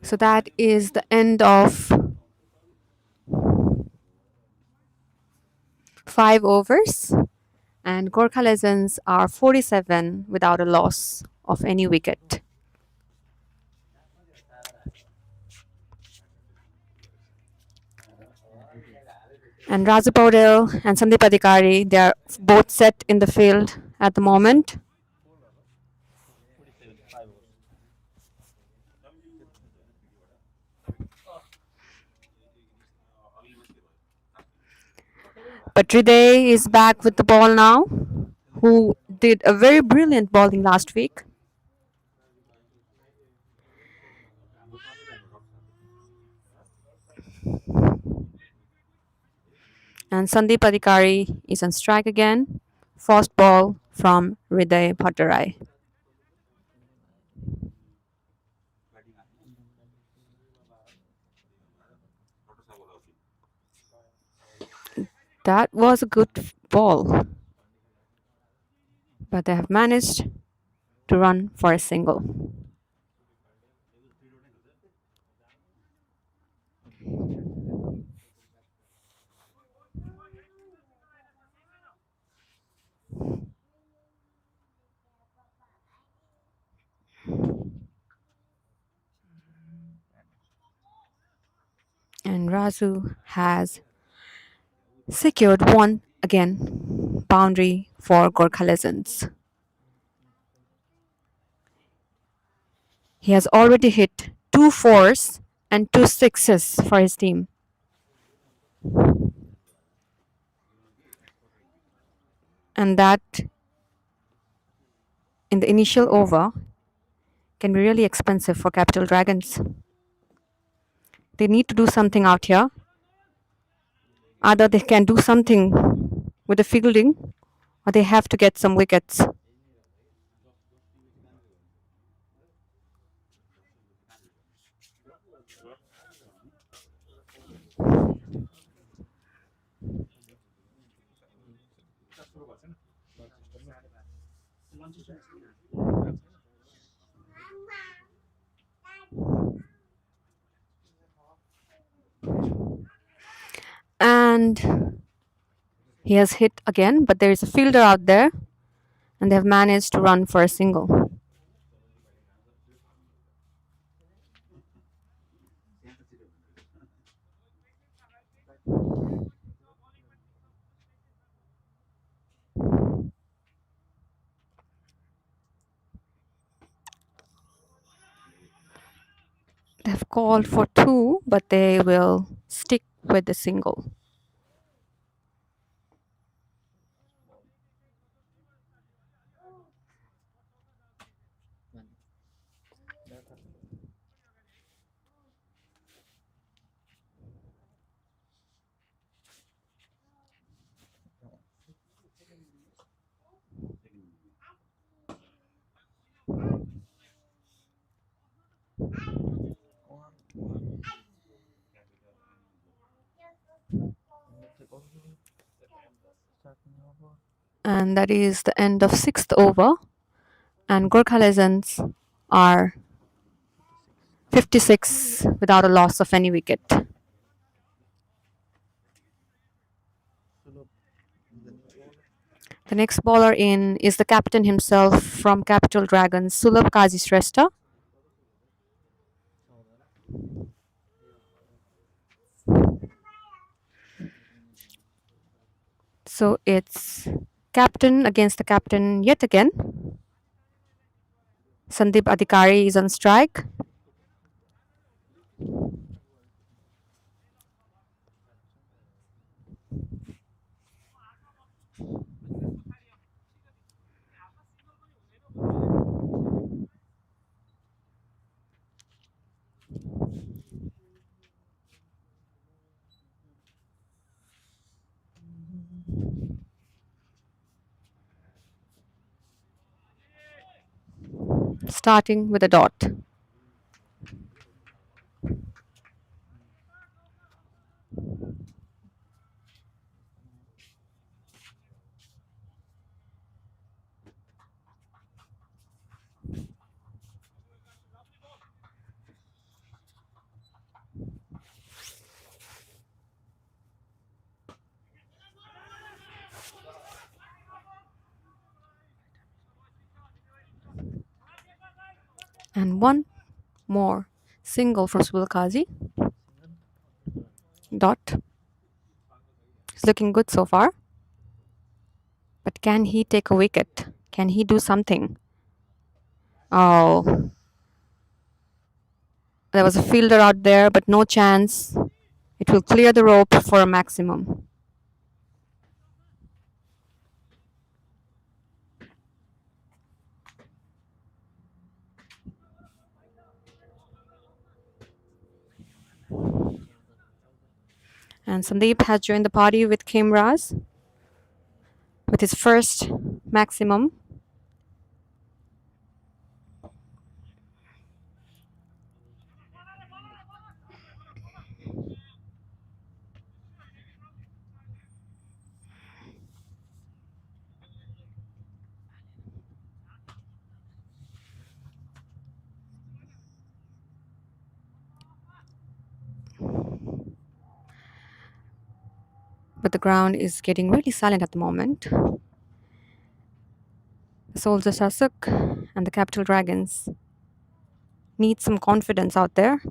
So that is the end of 5 overs. And Gurkha Legends are 47 without a loss of any wicket. And Raju Paudel and Sandeep Adhikari, they are both set in the field at the moment. 5 overs. But Triday is back with the ball now, who did a very brilliant bowling last week. And Sandeep Adhikari is on strike again. First ball from Hriday Bhattarai. That was a good ball, but they have managed to run for a single. And Razu has secured one again boundary for Gurkha Legends. He has already hit 2 4s and 2 6s for his team. And that in the initial over can be really expensive for Capital Dragons. They need to do something out here. Either they can do something with the fielding or they have to get some wickets. And he has hit again, but there is a fielder out there and they have managed to run for a single. They have called for two, but they will stick with the single. And that is the end of sixth over. And Gurkha Legends are 56 without a loss of any wicket. The next bowler in is the captain himself from Capital Dragons, Sulabh Kazi Shrestha. So it's captain against the captain yet again. Sandeep Adhikari is on strike. Starting with a dot. And one more single from Subulkazi. Dot. He's looking good so far. But can he take a wicket? Can he do something? Oh, there was a fielder out there, but no chance. It will clear the rope for a maximum. And Sandeep has joined the party with Kimraz with his first maximum. But the ground is getting really silent at the moment. The Soldier Sasuk and the Capital Dragons need some confidence out there.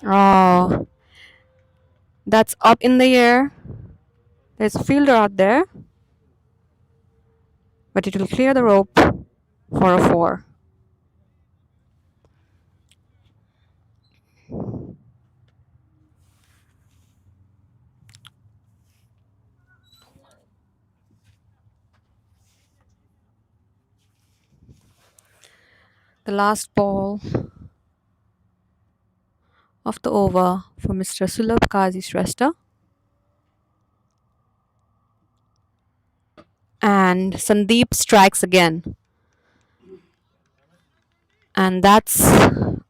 Oh, that's up in the air. There's a fielder out there, but it will clear the rope for a 4. The last ball of the over for Mr. Sulabh Kazi Shrestha. And Sandeep strikes again. And that's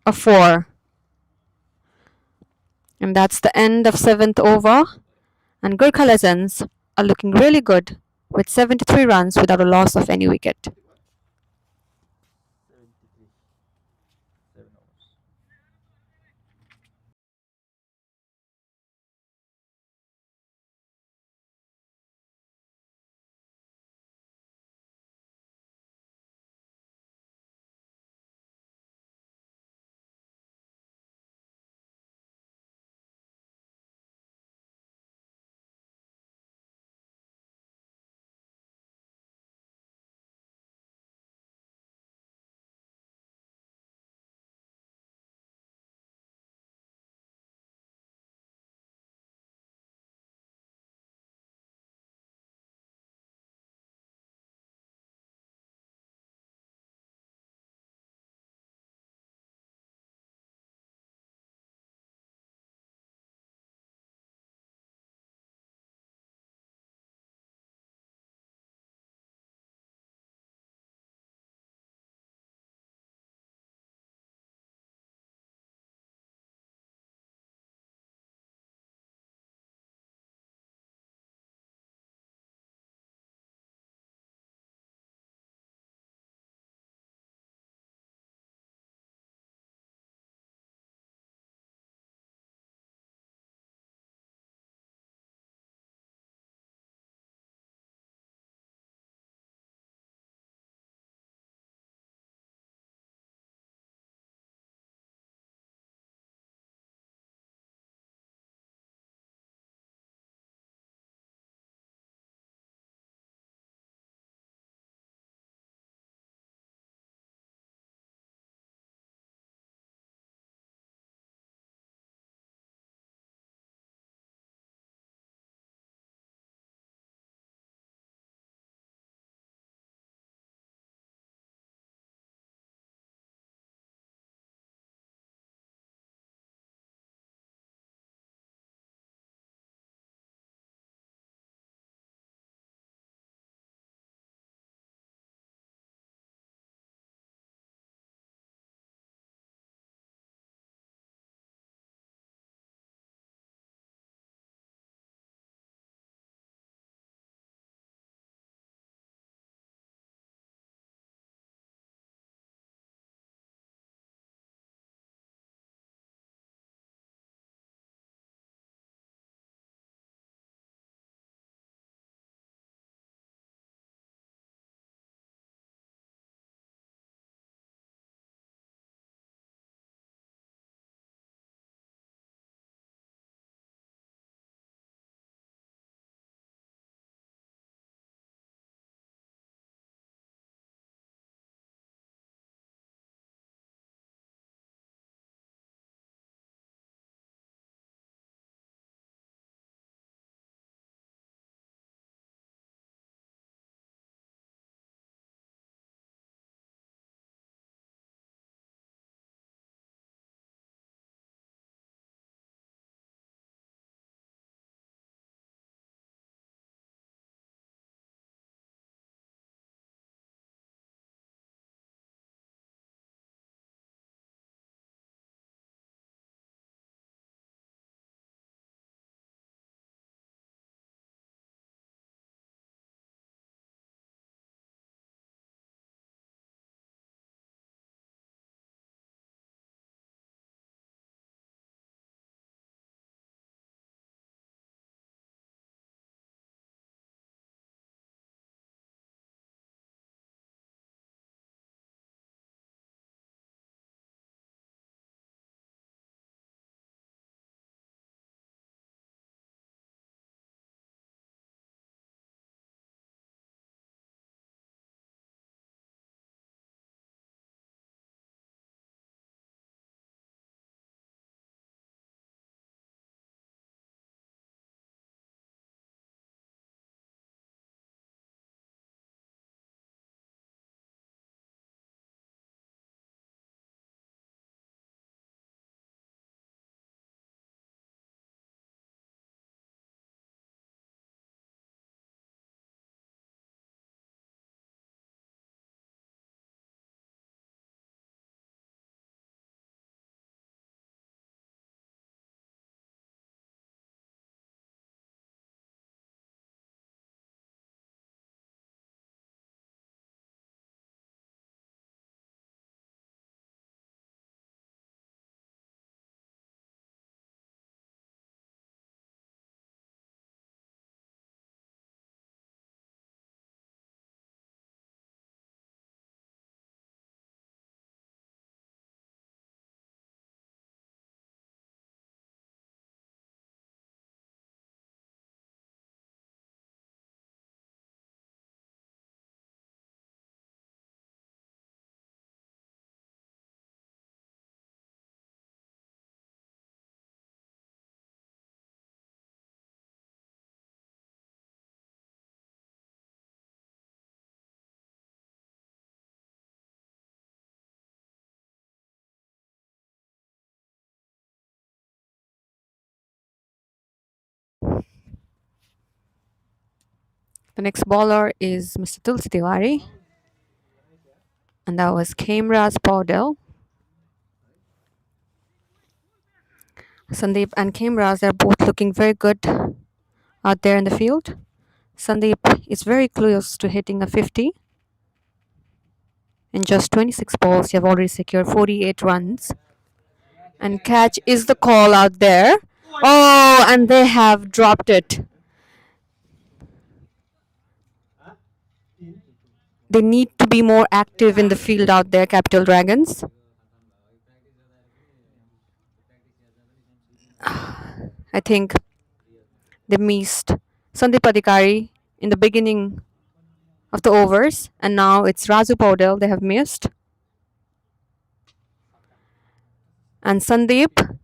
a 4. And that's the end of 7th over. And Gurkha Legends are looking really good with 73 runs without a loss of any wicket. 73. 7 overs. The next bowler is Mr. Tulsi Tiwari, and that was Kamraj Paudel. Sandeep and Kamraj are both looking very good out there in the field. Sandeep is very close to hitting a 50. In just 26 balls, you have already secured 48 runs. And catch is the call out there. Oh, and they have dropped it. They need to be more active in the field out there, Capital Dragons. I think they missed Sandeep Adhikari in the beginning of the overs, and now it's Raju Paudel they have missed. And Sandeep,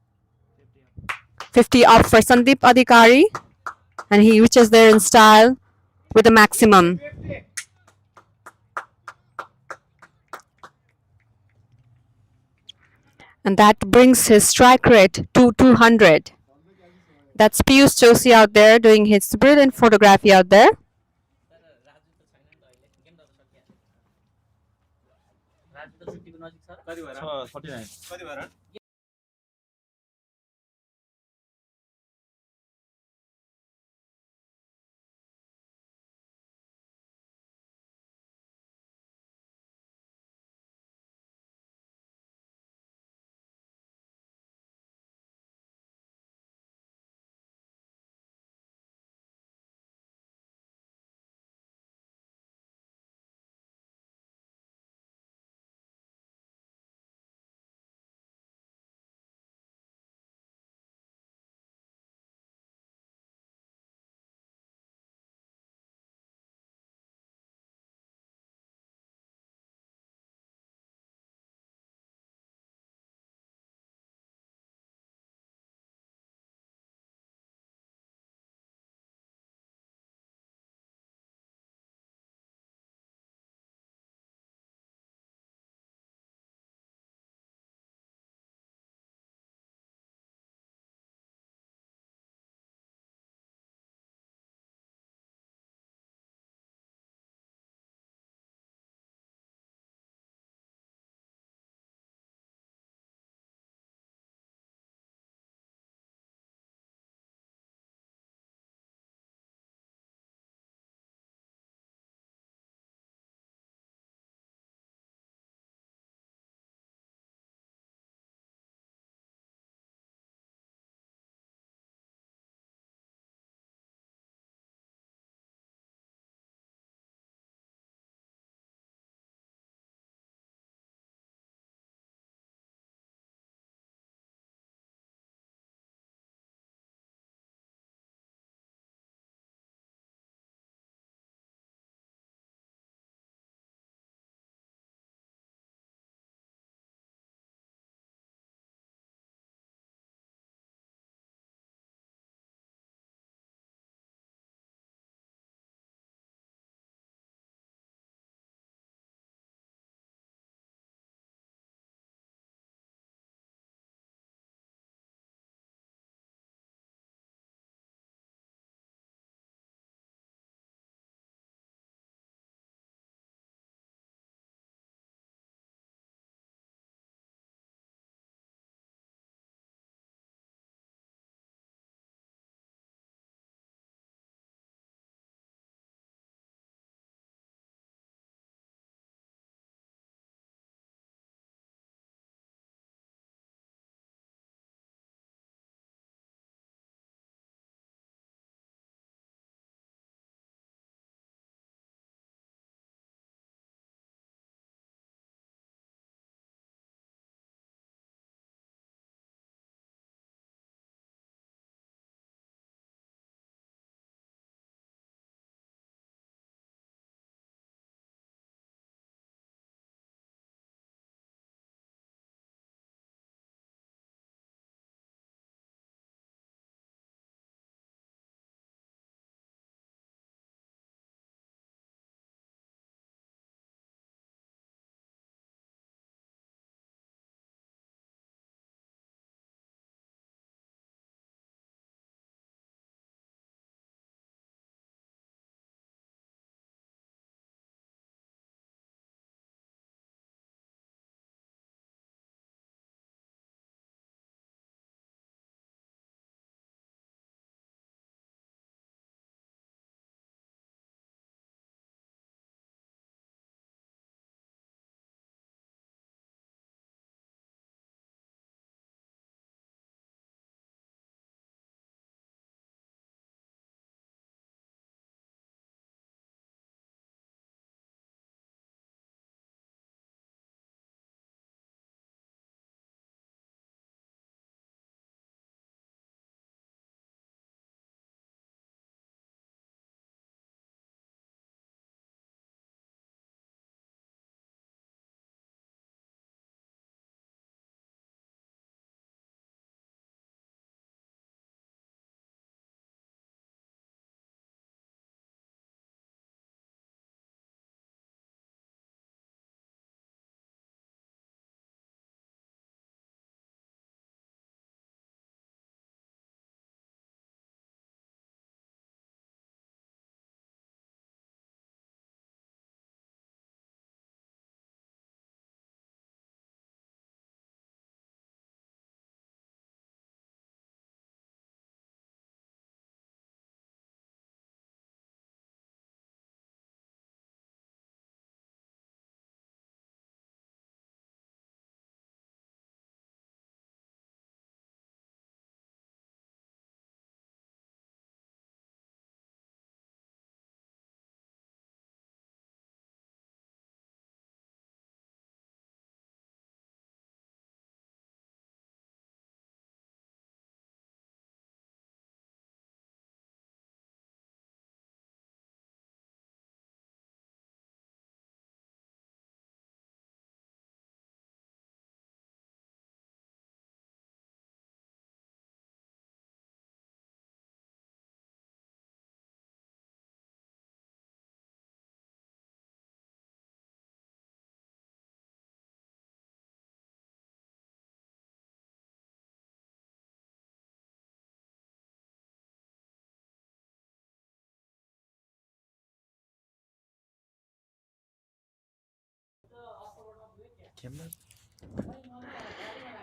50 up for Sandeep Adhikari, and he reaches there in style with a maximum. And that brings his strike rate to 200. That's Piyush Joshi out there doing his brilliant photography out there. छ 49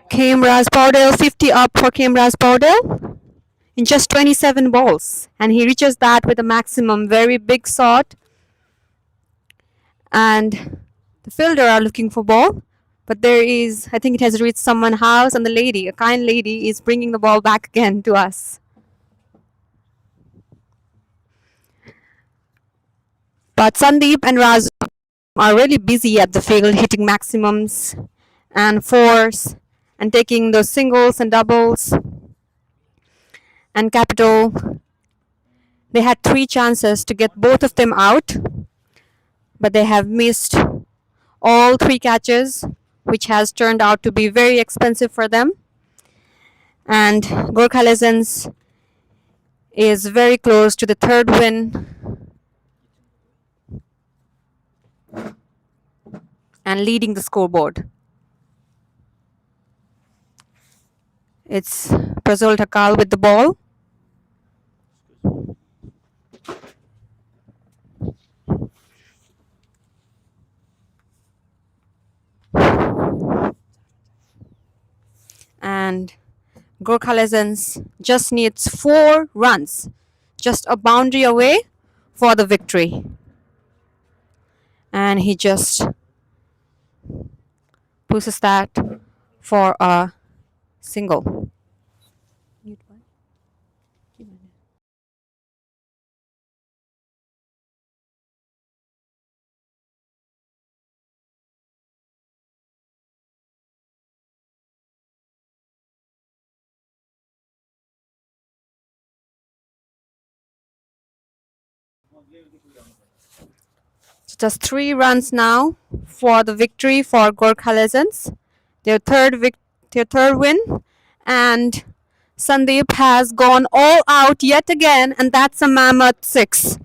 Kemraz Paudel, 50 up for Kemraz Paudel in just 27 balls. And he reaches that with a maximum. Very big shot. And the fielder are looking for ball. But there is, I think it has reached someone's house, and the lady, a kind lady, is bringing the ball back again to us. But Sandeep and Raju are really busy at the field, hitting maximums and fours and taking those singles and doubles. And Capital, they had 3 chances to get both of them out, but they have missed all 3 catches, which has turned out to be very expensive for them. And Gurkha Legends is very close to the 3rd win and leading the scoreboard. It's Prajwal Thakal with the ball. And Gurkha Legends just needs 4 runs, just a boundary away for the victory. And he just pushes that for a single. Just 3 runs now for the victory for Gurkha Legends. Their third win. And Sandeep has gone all out yet again, and that's a mammoth 6.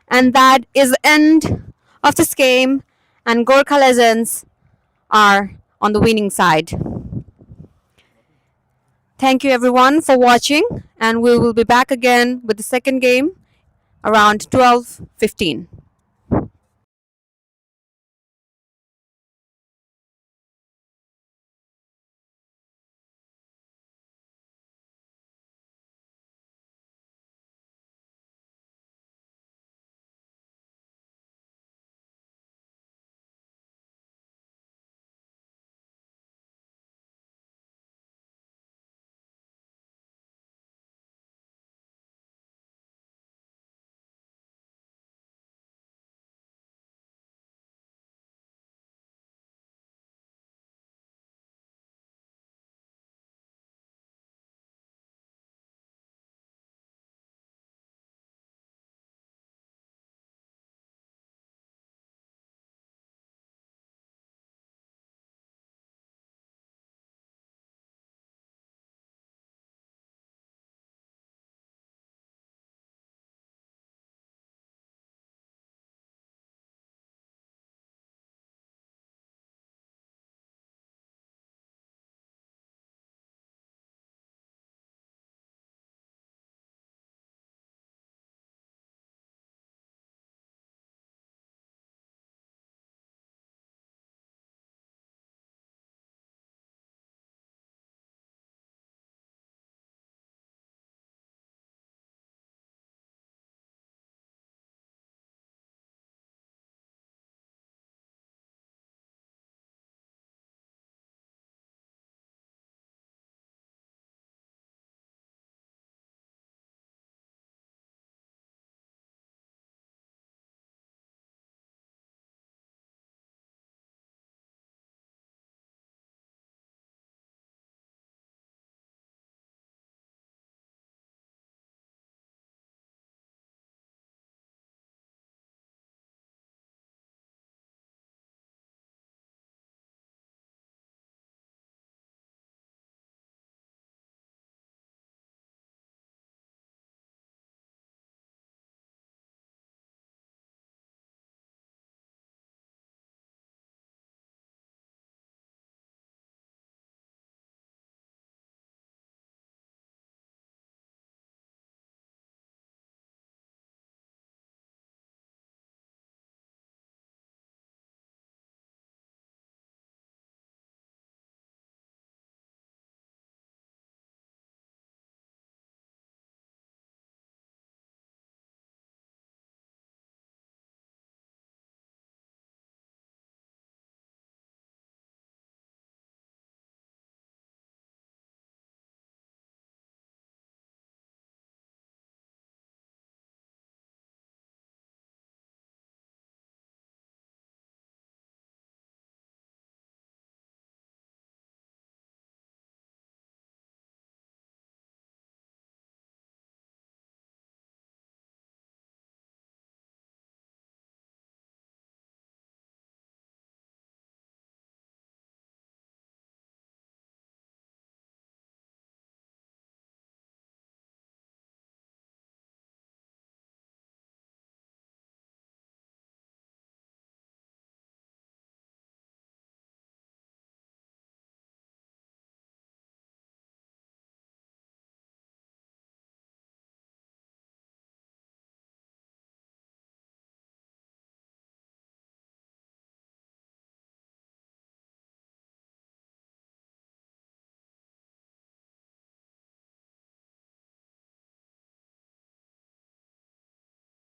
And that is the end of this game, and Gurkha Legends are on the winning side. Thank you everyone for watching, and we will be back again with the second game around 12:15.